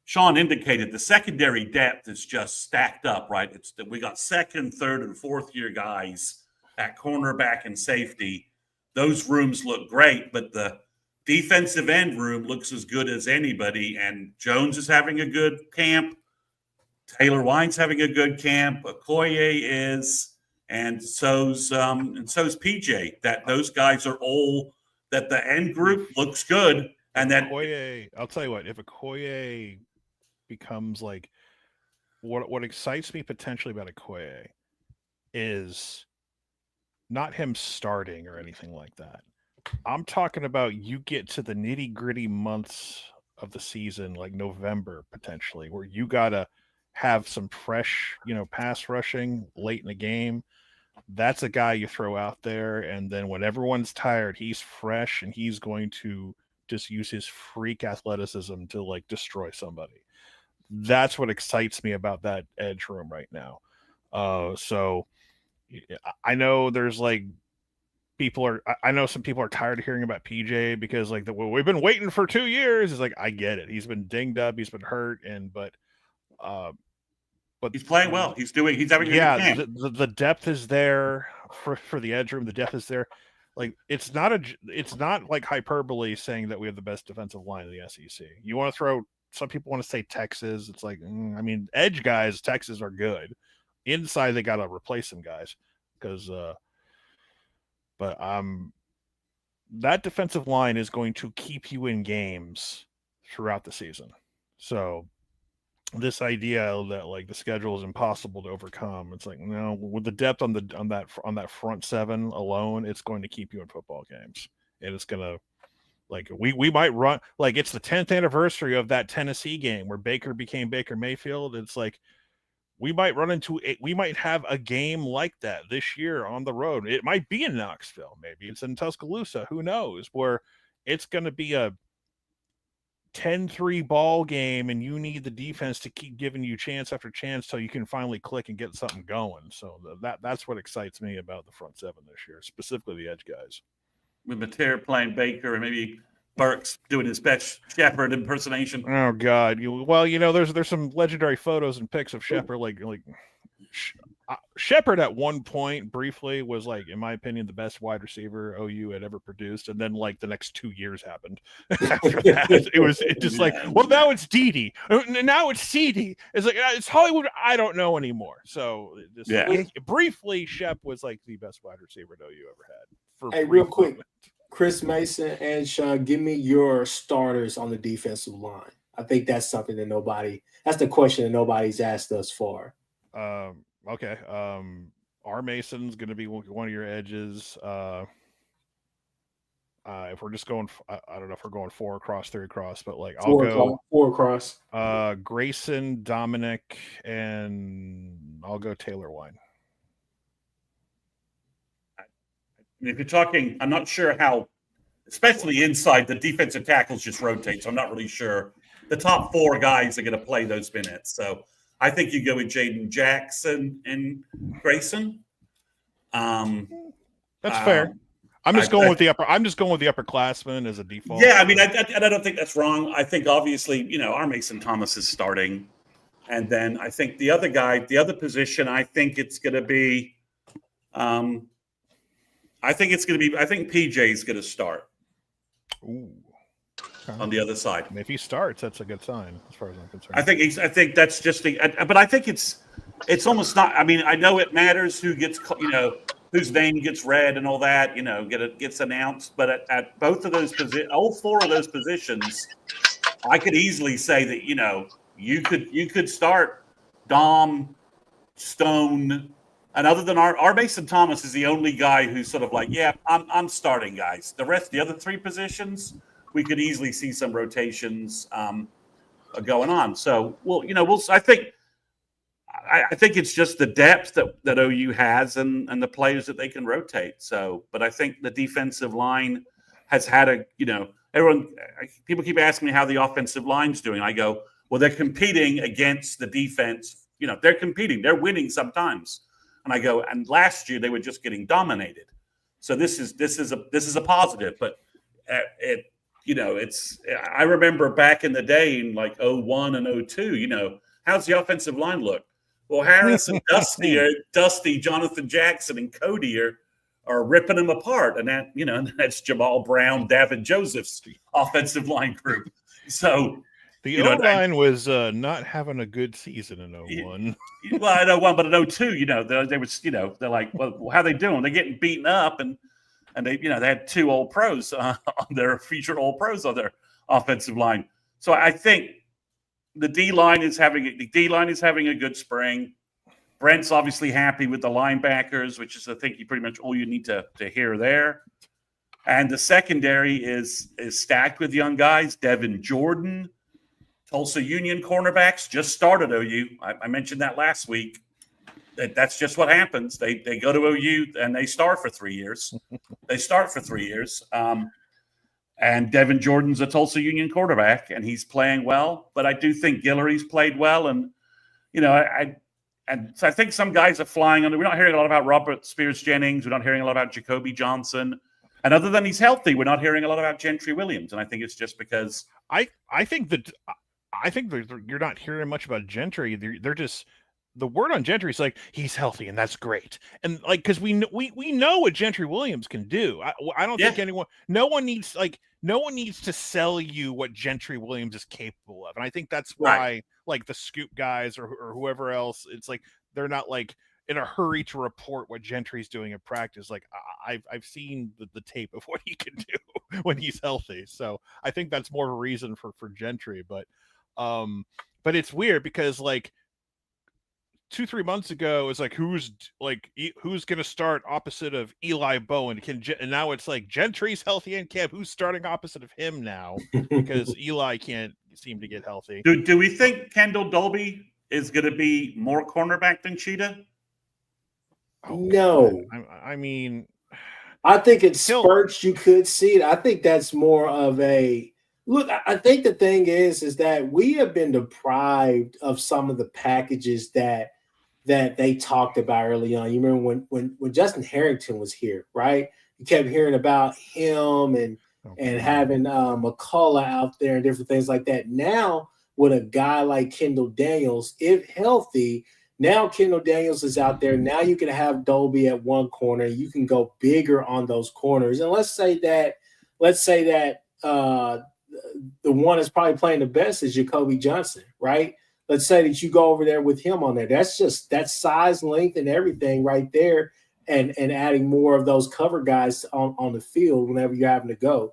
Sean indicated, the secondary depth is just stacked up. Right, we got second, third, and fourth year guys at cornerback and safety. Those rooms look great, but the defensive end room looks as good as anybody, and Jones is having a good camp. Taylor Wine's having a good camp. Okoye is, and so's PJ. That those guys are all that the end group looks good, and then Okoye. I'll tell you what. If Okoye becomes like what excites me potentially about Okoye is not him starting or anything like that. I'm talking about you get to the nitty-gritty months of the season, like November potentially, where you gotta have some fresh, pass rushing late in the game. That's a guy you throw out there, and then when everyone's tired, he's fresh and he's going to just use his freak athleticism to like destroy somebody. That's what excites me about that edge room right now. So I know there's like I know some people are tired of hearing about PJ because like we've been waiting for 2 years. It's like, I get it. He's been dinged up. He's been hurt. But he's playing well. He's having a good camp. The depth is there for the edge room. The depth is there. Like it's not like hyperbole saying that we have the best defensive line in the SEC. You want to throw some people want to say Texas. It's like, I mean, edge guys, Texas are good. Inside, they got to replace some guys because, but that defensive line is going to keep you in games throughout the season. So this idea that like the schedule is impossible to overcome, it's like, no, with the depth on that front seven alone, it's going to keep you in football games, and it's gonna. Like we might run, like it's the 10th anniversary of that Tennessee game where Baker became Baker Mayfield. It's like we might have a game like that this year on the road. It might be in Knoxville, maybe it's in Tuscaloosa, who knows, where it's going to be a 10-3 ball game and you need the defense to keep giving you chance after chance till you can finally click and get something going. So that's what excites me about the front seven this year, specifically the edge guys. With Mateer playing Baker and maybe Burks doing his best Shepard impersonation. Oh God! There's some legendary photos and pics of Shepard. Shepard at one point briefly was like, in my opinion, the best wide receiver OU had ever produced, and then like the next 2 years happened. After that, it was just like, well, now it's Dede, now it's CD. It's like it's Hollywood. I don't know anymore. So briefly, Shep was like the best wide receiver OU ever had. Hey, real quick, Chris Mason and Sean, give me your starters on the defensive line. I think that's something that's the question that nobody's asked us for. Okay. R. Mason's going to be one of your edges. If we're just going, I don't know if we're going 4 across, 3 across, but like I'll go 4 across. Grayson, Dominic, and I'll go Taylor Wine. If you're talking, I'm not sure how, especially inside, the defensive tackles just rotate. So I'm not really sure. The top 4 guys are going to play those minutes. So I think you go with Jaden Jackson and Grayson. That's fair. I'm just going with the upperclassmen as a default. Yeah, I mean, I don't think that's wrong. I think obviously, R. Mason Thomas is starting, and then I think the other position, I think it's going to be. I think PJ's going to start. Ooh. Okay. On the other side. And if he starts, that's a good sign as far as I'm concerned. I think that's just but I think it's almost not. I mean, I know it matters who gets, whose name gets read and all that, gets announced. But at both of those all 4 of those positions, I could easily say that, you could start Dom, Stone. And other than our Mason Thomas is the only guy who's sort of like, yeah, I'm starting, guys. The other 3 positions, we could easily see some rotations going on. So, I think it's just the depth that OU has and the players that they can rotate. So, but I think the defensive line has had people keep asking me how the offensive line's doing. I go, well, they're competing against the defense. They're competing. They're winning sometimes. And I go, and last year they were just getting dominated. So this is a positive, but I remember back in the day in like 01 and 02, how's the offensive line look? Well, Harris and Dusty, Jonathan Jackson and Cody are ripping them apart. And that's Jamal Brown, Davin Joseph's offensive line group. So the O-line was not having a good season in 01. Well, in 01, but in 02, they was, they're like, well, how they doing? They're getting beaten up, and they, they had 2 All Pros on their featured All Pros on their offensive line. So I think the D line is having a good spring. Brent's obviously happy with the linebackers, which is, I think, pretty much all you need to hear there. And the secondary is stacked with young guys. Devin Jordan, Tulsa Union cornerbacks just started OU. I mentioned that last week. That's just what happens. They go to OU and they start for 3 years. And Devin Jordan's a Tulsa Union quarterback, and he's playing well. But I do think Guillory's played well, and so I think some guys are flying under. We're not hearing a lot about Robert Spears Jennings. We're not hearing a lot about Jacoby Johnson. And other than he's healthy, we're not hearing a lot about Gentry Williams. And I think it's just because I think that you're not hearing much about Gentry. They're just, the word on Gentry is like, he's healthy and that's great. And like, because we know what Gentry Williams can do. I don't think no one needs, like, no one needs to sell you what Gentry Williams is capable of. And I think that's Right. why like the Scoop guys or whoever else, it's like they're not like in a hurry to report what Gentry's doing in practice. Like I've seen the tape of what he can do when he's healthy. So I think that's more of a reason for Gentry. But it's weird because like 2-3 months ago, it was like who's going to start opposite of Eli Bowen? And now it's like Gentry's healthy in camp. Who's starting opposite of him now? Because Eli can't seem to get healthy. Do we think Kendall Dolby is going to be more cornerback than Cheetah? No. I mean, I think it's spurts. You could see it. I think that's more of a look. I think the thing is that we have been deprived of some of the packages that they talked about early on. You remember when Justin Harrington was here, right? You kept hearing about him and having McCullough out there and different things like that. Now with a guy like Kendall Daniels, if healthy, now Kendall Daniels is out there. Now you can have Dolby at one corner. You can go bigger on those corners. And let's say that the one that's probably playing the best is Jacoby Johnson, right? Let's say that you go over there with him on there. That's size, length, and everything right there, and adding more of those cover guys on the field whenever you're having to go.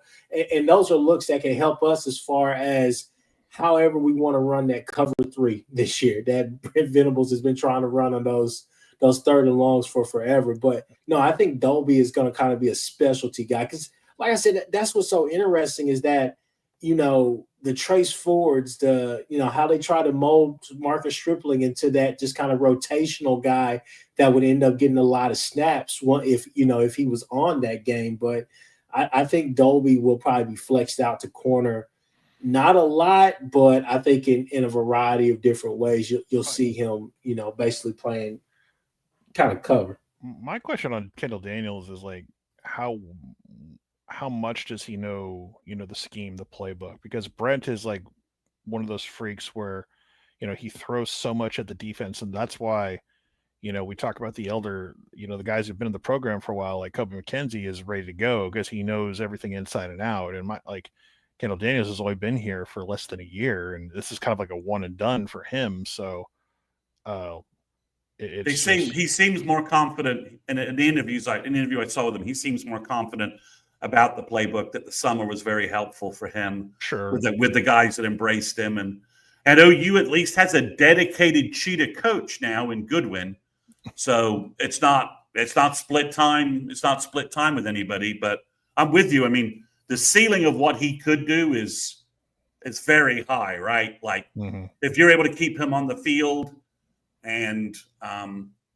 And those are looks that can help us as far as however we want to run that cover 3 this year that Brent Venables has been trying to run on those third and longs for forever. But no, I think Dolby is going to kind of be a specialty guy because, like I said, that's what's so interesting is that, the Trace Fords, how they try to mold Marcus Stripling into that just kind of rotational guy that would end up getting a lot of snaps if he was on that game. But I think Dolby will probably be flexed out to corner. Not a lot, but I think in a variety of different ways, you'll see him, basically playing kind of cover. My question on Kendall Daniels is like, how much does he know, the scheme, the playbook? Because Brent is like one of those freaks where, he throws so much at the defense. And that's why, we talk about the the guys who've been in the program for a while, like Kobe McKenzie is ready to go because he knows everything inside and out. And Kendall Daniels has only been here for less than a year, and this is kind of like a one and done for him. So, he seems more confident in the interviews. In the interview I saw with him, he seems more confident about the playbook. That the summer was very helpful for him. Sure, with the guys that embraced him, and OU at least has a dedicated Cheetah coach now in Goodwin. So it's not split time. It's not split time with anybody. But I'm with you. I mean, the ceiling of what he could do is very high, right? Like if you're able to keep him on the field and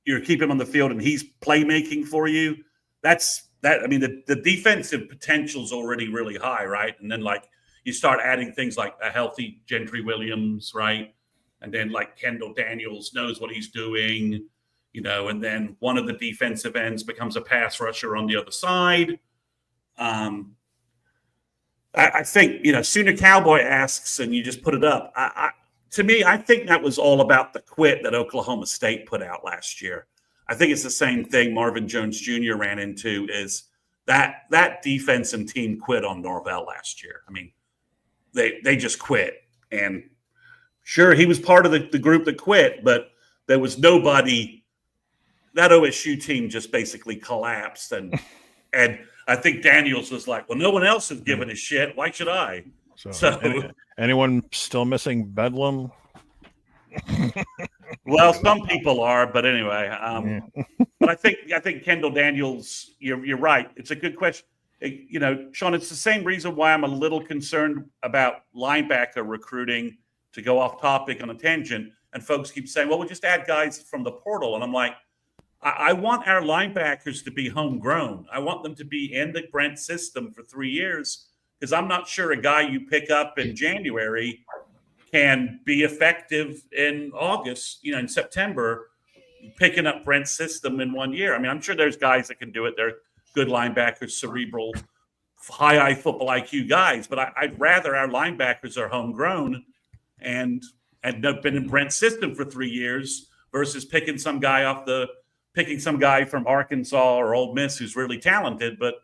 you keep him on the field and he's playmaking for you, that's that. I mean, the defensive potential is already really high, right? And then like you start adding things like a healthy Gentry Williams, right? And then like Kendall Daniels knows what he's doing, and then one of the defensive ends becomes a pass rusher on the other side. I think, Sooner Cowboy asks, and you just put it up. To me, I think that was all about the quit that Oklahoma State put out last year. I think it's the same thing Marvin Jones Jr. ran into is that defense and team quit on Norvell last year. I mean, they just quit. And sure, he was part of the group that quit, but there was nobody. That OSU team just basically collapsed. And I think Daniels was like, well, no one else is giving a shit. Why should I? So anyone still missing Bedlam? Well, some people are, but anyway. But I think Kendall Daniels, you're right. It's a good question. Sean, it's the same reason why I'm a little concerned about linebacker recruiting, to go off topic on a tangent. And folks keep saying, well, we'll just add guys from the portal. And I'm like, I want our linebackers to be homegrown. I want them to be in the Brent system for 3 years, because I'm not sure a guy you pick up in January can be effective in August, in September, picking up Brent's system in 1 year. I mean, I'm sure there's guys that can do it. They're good linebackers, cerebral, high football IQ guys. But I'd rather our linebackers are homegrown and have been in Brent's system for 3 years versus picking some guy from Arkansas or Ole Miss who's really talented, but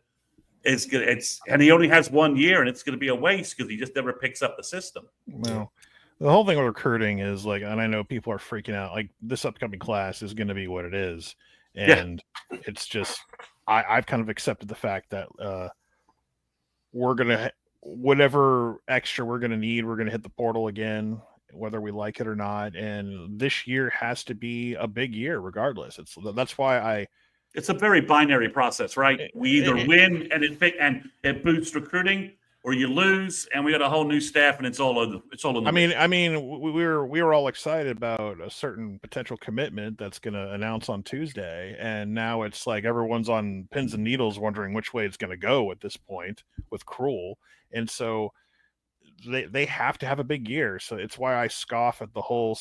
and he only has 1 year, and it's going to be a waste because he just never picks up the system. Well, the whole thing with recruiting is like, and I know people are freaking out. Like this upcoming class is going to be what it is, and it's just I've kind of accepted the fact that we're gonna whatever extra we're gonna need, we're gonna hit the portal again, whether we like it or not. And this year has to be a big year, regardless. That's why It's a very binary process, right? We either win and it boosts recruiting, or you lose and we got a whole new staff and it's all in the I mean, we were all excited about a certain potential commitment that's going to announce on Tuesday, and now it's like everyone's on pins and needles wondering which way it's going to go at this point with Cruel, and so they have to have a big year. So it's why I scoff at the whole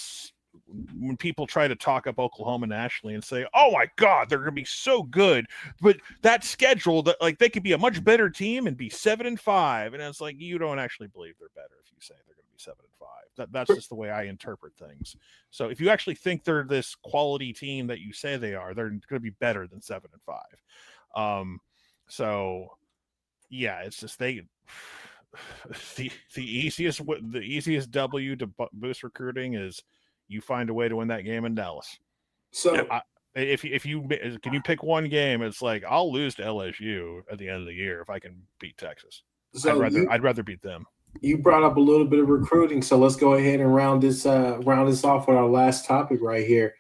when people try to talk up Oklahoma nationally and say, "Oh my God, they're going to be so good," but that schedule, that like they could be a much better team and be 7-5, and it's like you don't actually believe they're better if you say they're going to be 7-5. That's just the way I interpret things. So if you actually think they're this quality team that you say they are, they're going to be better than 7-5. So yeah, it's just the easiest W to boost recruiting is you find a way to win that game in Dallas. So if you can you pick one game, it's like I'll lose to LSU at the end of the year if I can beat Texas. So I'd rather beat them. You brought up a little bit of recruiting, so let's go ahead and round this off with our last topic right here.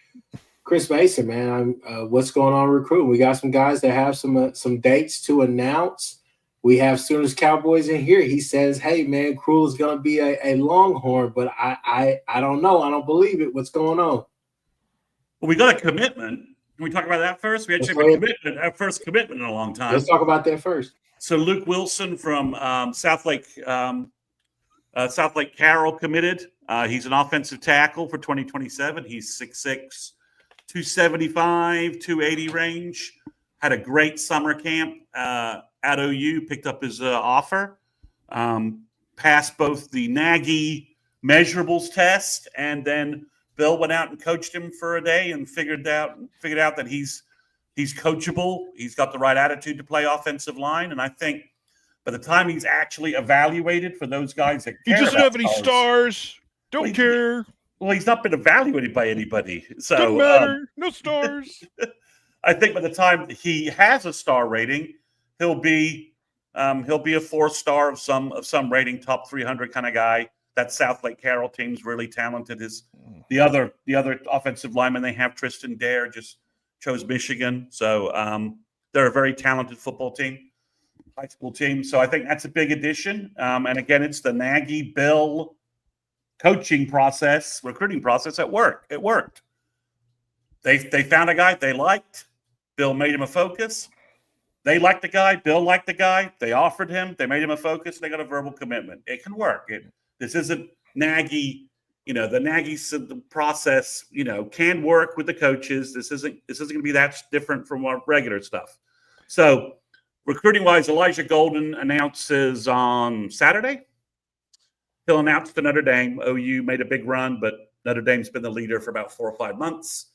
Chris Mason, man, what's going on recruiting? We got some guys that have some dates to announce. We have Sooners Cowboys in here. He says, "Hey, man, Cruel is going to be a Longhorn," but I don't know. I don't believe it. What's going on? Well, we got a commitment. Can we talk about that first? We actually have a commitment, our first commitment in a long time. Let's talk about that first. So Luke Wilson from South Lake Carroll committed. He's an offensive tackle for 2027. He's 6'6", 275, 280 range. Had a great summer camp at OU, picked up his offer, passed both the Nagy measurables test, and then Bill went out and coached him for a day and figured out that he's coachable. He's got the right attitude to play offensive line, and I think by the time he's actually evaluated for those guys that care, he doesn't have any stars. Don't care. Well, he's not been evaluated by anybody, so doesn't matter. No stars. I think by the time he has a star rating, he'll be a 4-star of some rating, top 300 kind of guy. That South Lake Carroll team's really talented. The other offensive lineman they have, Tristan Dare, just chose Michigan, so they're a very talented football team, high school team. So I think that's a big addition. And again, it's the Nagy Bill coaching process, recruiting process at work. It worked. They found a guy they liked. Bill made him a focus. They liked the guy. Bill liked the guy. They offered him. They made him a focus. They got a verbal commitment. It can work. This isn't Nagy. The Nagy process, can work with the coaches. This isn't going to be that different from our regular stuff. So recruiting wise, Elijah Golden announces on Saturday. He'll announce to Notre Dame. OU made a big run, but Notre Dame's been the leader for about 4 or 5 months.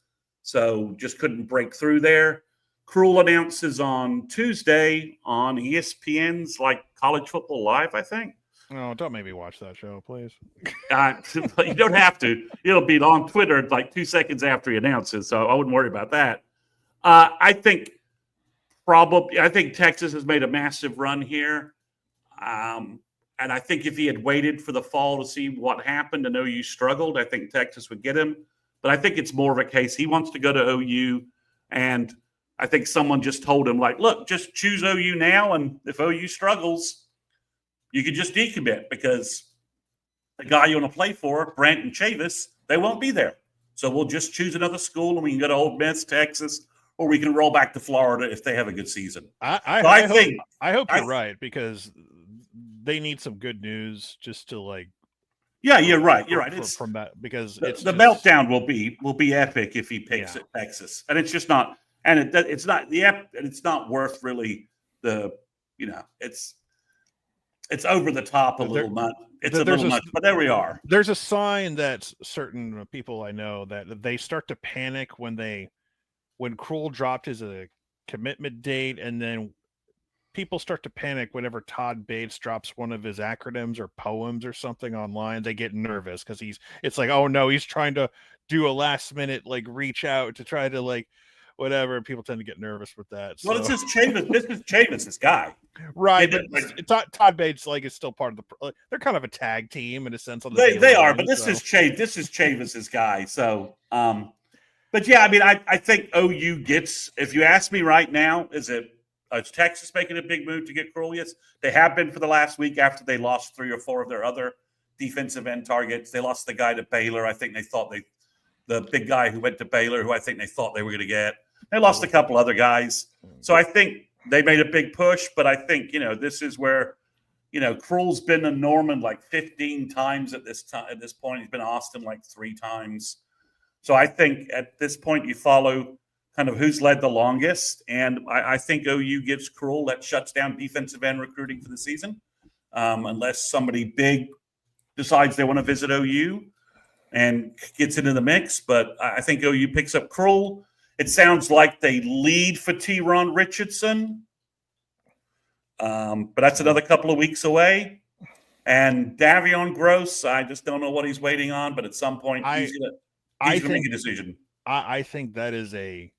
So just couldn't break through there. Cruel announces on Tuesday on ESPN's College Football Live, I think. No, don't make me watch that show, please. You don't have to. It'll be on Twitter 2 seconds after he announces, so I wouldn't worry about that. I think Texas has made a massive run here. And I think if he had waited for the fall to see what happened and OU struggled, I think Texas would get him. But I think it's more of a case he wants to go to OU, and I think someone just told him, look, just choose OU now, and if OU struggles, you could just decommit because the guy you want to play for, Brant and Chavis, they won't be there. So we'll just choose another school, and we can go to Ole Miss, Texas, or we can roll back to Florida if they have a good season. I hope you're right, because they need some good news just to Yeah, you're right. You're right. It's from that, because the meltdown will be epic if he picks it, Texas, and it's just not, and it's not worth really the, it's over the top a little much. It's a little much, but there we are. There's a sign that certain people I know that they start to panic when Cruel dropped his commitment date, and then people start to panic whenever Todd Bates drops one of his acronyms or poems or something online. They get nervous because it's like, oh no, he's trying to do a last minute like reach out to try to like whatever. People tend to get nervous with that. Well, So. this is Chavis' guy. Right, They but did, Todd Bates like is still part of the. They're kind of a tag team in a sense. On the They Daily are, News, but this so. is Chavis's guy. So, but yeah, I mean, I think OU gets. If you ask me right now, is Texas making a big move to get Krull? Yes, they have been for the last week after they lost 3 or 4 of their other defensive end targets. They lost the guy to Baylor. I think they thought the big guy who went to Baylor, who I think they thought they were going to get. They lost a couple other guys. So I think they made a big push, but I think, this is where, Krull's been to Norman like 15 times at this point. He's been to Austin like 3 times. So I think at this point you follow kind of who's led the longest. And I think OU gives Krull that shuts down defensive end recruiting for the season, unless somebody big decides they want to visit OU and gets into the mix. But I think OU picks up Krull. It sounds like they lead for T-Ron Richardson. But that's another couple of weeks away. And Davion Gross, I just don't know what he's waiting on. But at some point, he's going to make a decision. I think that is a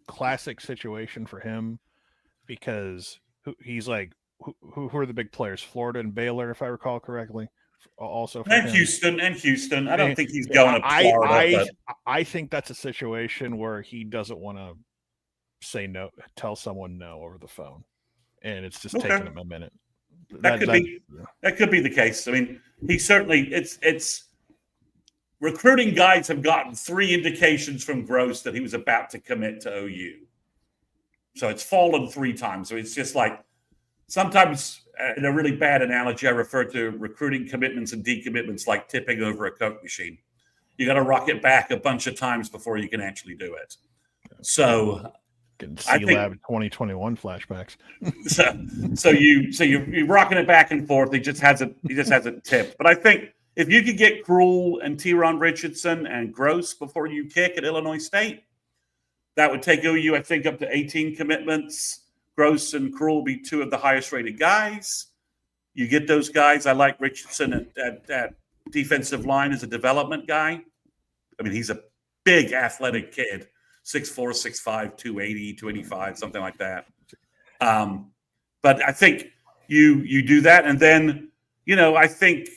classic situation for him because he's like, who are the big players? Florida and Baylor, if I recall correctly. Also, and Houston. I don't think he's going to Florida. I think that's a situation where he doesn't want to say no, tell someone no over the phone, and it's just taking him a minute. That could be the case. I mean, he certainly it's recruiting guides have gotten 3 indications from Gross that he was about to commit to OU. So it's fallen 3 times. So it's just like sometimes. In a really bad analogy, I refer to recruiting commitments and decommitments like tipping over a Coke machine. You got to rock it back a bunch of times before you can actually do it. So, C-Lab 2021 flashbacks. so you're rocking it back and forth. He just hasn't tipped. But I think if you could get Krull and T-Ron Richardson and Gross before you kick at Illinois State, that would take OU, I think, up to 18 commitments. Gross and Krull will be 2 of the highest rated guys. You get those guys. I like Richardson at defensive line as a development guy. I mean, he's a big athletic kid, 6'4", 6'5", 280, 285, something like that. But I think you do that. And then, I think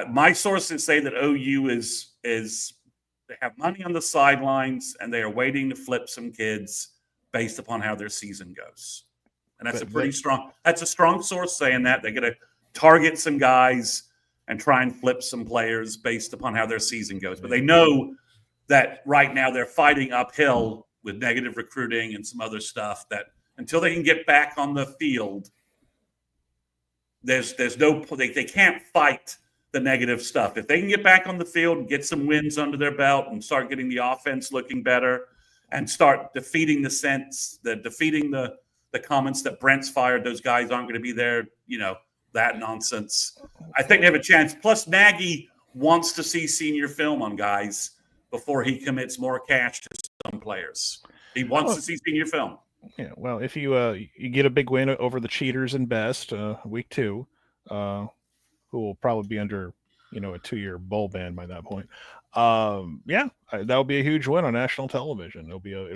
my sources say that OU is they have money on the sidelines and they are waiting to flip some kids based upon how their season goes. And that's that's a strong source saying that. They're going to target some guys and try and flip some players based upon how their season goes. But they know that right now they're fighting uphill with negative recruiting and some other stuff that until they can get back on the field, there's no they can't fight the negative stuff. If they can get back on the field and get some wins under their belt and start getting the offense looking better and start defeating the comments that Brent's fired, those guys aren't going to be there, that nonsense. I think they have a chance. Plus, Nagy wants to see senior film on guys before he commits more cash to some players. He wants to see senior film. Yeah, well, if you get a big win over the cheaters in Best week 2, who will probably be under a 2-year bowl ban by that point. That'll be a huge win on national television. It'll be a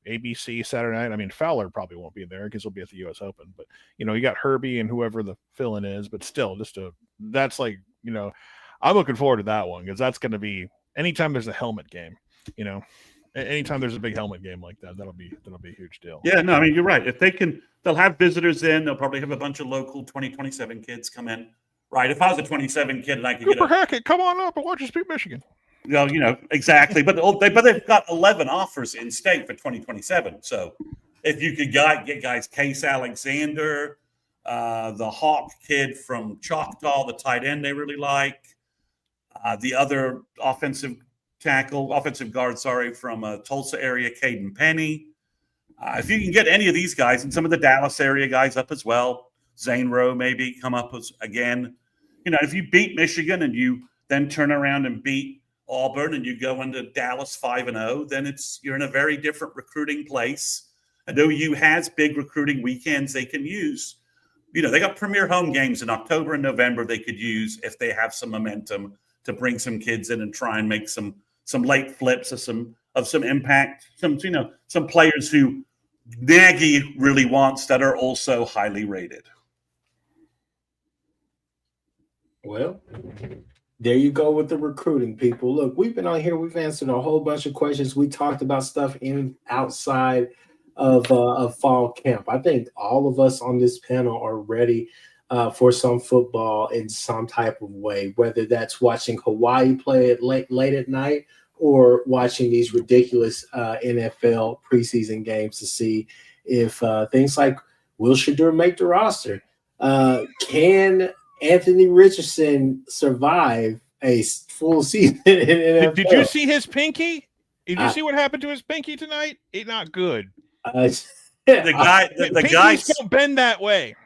ABC Saturday night. I mean, Fowler probably won't be there because he'll be at the U.S. Open, but you got Herbie and whoever the fill-in is, but still that's like, I'm looking forward to that one because that's going to be anytime there's a helmet game, anytime there's a big helmet game like that, that'll be a huge deal. Yeah, no, I mean, you're right. If they'll have visitors in, they'll probably have a bunch of local 2027 kids come in. Right. If I was a 27 kid and I could Cooper Hackett, come on up and watch us beat Michigan. Well, exactly. But they've got 11 offers in state for 2027. So if you could get guys, Case Alexander, the Hawk kid from Choctaw, the tight end they really like, the other offensive guard, from Tulsa area, Caden Penny. If you can get any of these guys and some of the Dallas area guys up as well, Zane Rowe maybe come up again. If you beat Michigan and you then turn around and beat Auburn and you go into Dallas 5-0, then you're in a very different recruiting place. And OU has big recruiting weekends they can use. They got premier home games in October and November they could use if they have some momentum to bring some kids in and try and make some late flips of some impact, some players who Nagy really wants that are also highly rated. Well, there you go with the recruiting, people. Look, we've been on here. We've answered a whole bunch of questions. We talked about stuff outside of fall camp. I think all of us on this panel are ready for some football in some type of way, whether that's watching Hawaii play it late at night or watching these ridiculous NFL preseason games to see if things like Will Shadur make the roster. Can Anthony Richardson survive a full season in NFL? Did you see his pinky? Did you see what happened to his pinky tonight? It's not good. The guy don't bend that way.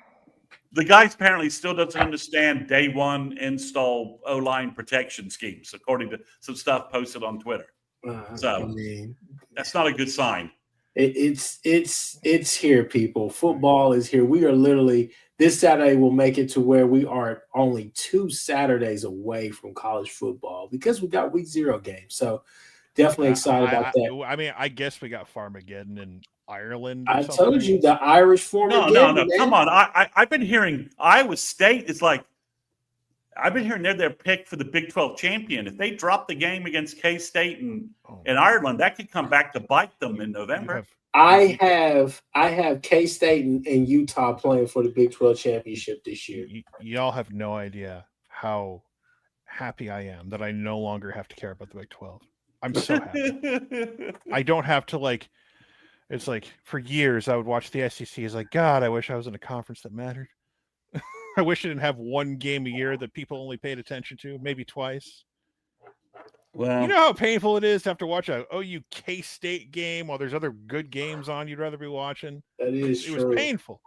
The guy apparently still doesn't understand day one install O-line protection schemes, according to some stuff posted on Twitter. That's not a good sign. It's here, people. Football is here. We are literally this Saturday will make it to where we are only 2 Saturdays away from college football because we got week 0 games. So definitely excited about that. I mean, I guess we got Farmageddon in Ireland. I told you the Irish former. No. Come on. I've been hearing Iowa State is like. I've been hearing they're their pick for the Big 12 champion. If they drop the game against K-State and Ireland, that could come back to bite them in November. I have K-State and Utah playing for the Big 12 championship this year. Y'all have no idea how happy I am that I no longer have to care about the Big 12. I'm so happy. I don't have to it's like for years I would watch the SEC. It's like, God, I wish I was in a conference that mattered. I wish I didn't have one game a year that people only paid attention to, maybe twice. Well, you know how painful it is to have to watch a OU K-State game while there's other good games on you'd rather be watching. That is true. It was painful.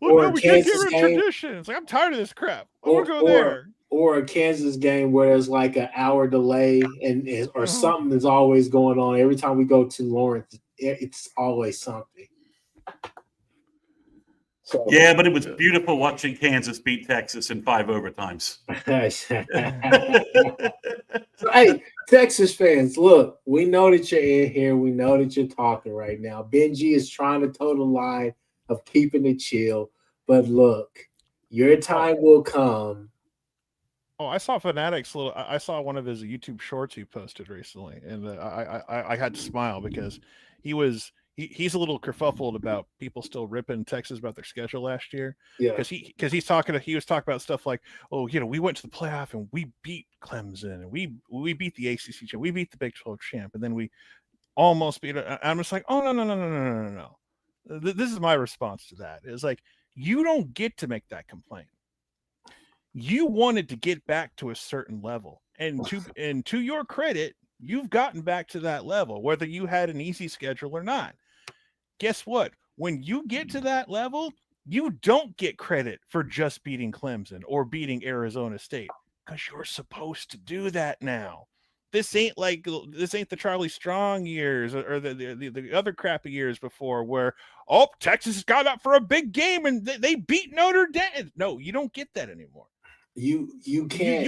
Well, we can't get rid of tradition. It's like, I'm tired of this crap. I want to go there. Or a Kansas game where there's like an hour delay or something is always going on. Every time we go to Lawrence, it's always something. So, yeah, but it was beautiful watching Kansas beat Texas in 5 overtimes. So, hey, Texas fans, look, we know that you're in here. We know that you're talking right now. Benji is trying to toe the line of keeping it chill. But look, your time will come. Oh, I saw Fanatics I saw one of his YouTube shorts he posted recently, and I had to smile because he's a little kerfuffled about people still ripping Texas about their schedule last year. Yeah, because he was talking about stuff like, oh, we went to the playoff and we beat Clemson and we beat the ACC champ, we beat the Big 12 champ, and then we almost beat it. I'm just like, oh no. This is my response to that. It's like, you don't get to make that complaint. You wanted to get back to a certain level, and to your credit, you've gotten back to that level, whether you had an easy schedule or not. Guess what? When you get to that level, you don't get credit for just beating Clemson or beating Arizona State, because you're supposed to do that now. This ain't the Charlie Strong years or the other crappy years before where, Texas got up for a big game and they beat Notre Dame. No, you don't get that anymore. You can't.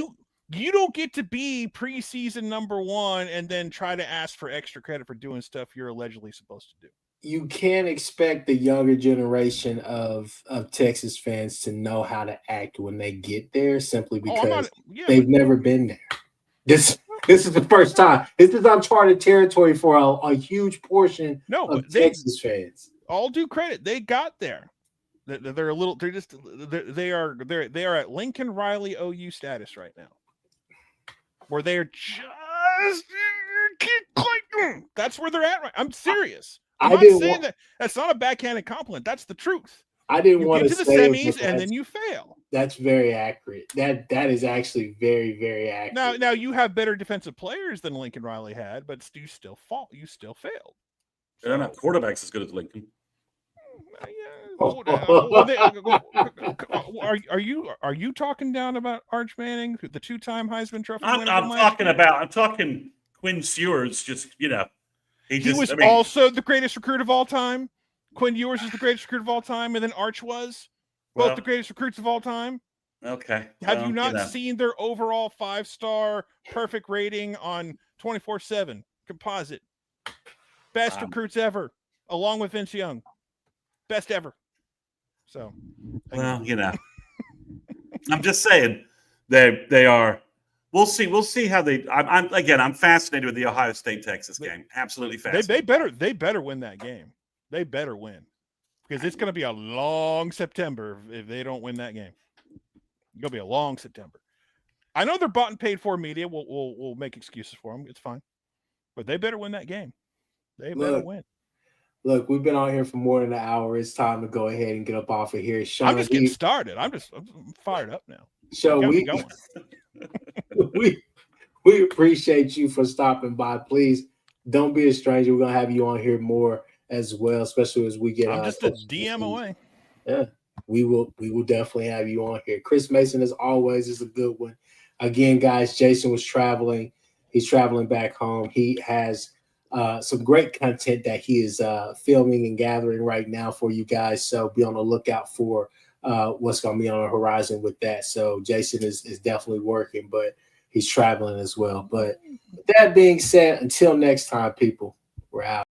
You don't get to be preseason number 1 and then try to ask for extra credit for doing stuff you're allegedly supposed to do. You can't expect the younger generation of Texas fans to know how to act when they get there simply because they've never been there. This is the first time. This is uncharted territory for a huge portion of Texas fans. All due credit, they got there. They're a little. They are at Lincoln Riley OU status right now, where they're just that's where they're at. Right, I'm serious. I'm not saying that. That's not a backhanded compliment. That's the truth. I didn't want to get to the semis and then you fail. That's very accurate. That is actually very, very accurate. Now you have better defensive players than Lincoln Riley had, but you still failed. They're not quarterbacks as good as Lincoln. Are you talking down about Arch Manning, the 2-time Heisman Trophy winner? I'm talking Quinn Sewers. Just He was also the greatest recruit of all time. Quinn Ewers is the greatest recruit of all time, and then Arch was both the greatest recruits of all time. Okay. Have you not seen their overall 5-star perfect rating on 24/7 composite? Best recruits ever, along with Vince Young. Best ever. So, well, I'm just saying they are. We'll see how they. I'm fascinated with the Ohio State Texas game. Absolutely fascinated. They better win that game. They better win, because it's going to be a long September if they don't win that game. It's going to be a long September. I know they're bought and paid for media. We'll make excuses for them. It's fine, but they better win that game. They better win. Look, we've been on here for more than an hour. It's time to go ahead and get up off of here. Sean, I'm just getting started. I'm fired up now. So we appreciate you for stopping by. Please don't be a stranger. We're gonna have you on here more as well, especially as we get. I'm just a DM away. Yeah, we will definitely have you on here. Chris Mason, as always, is a good one. Again, guys, Jason was traveling. He's traveling back home. He has some great content that he is filming and gathering right now for you guys. So be on the lookout for what's going to be on the horizon with that. So Jason is definitely working, but he's traveling as well. But with that being said, until next time, people, we're out.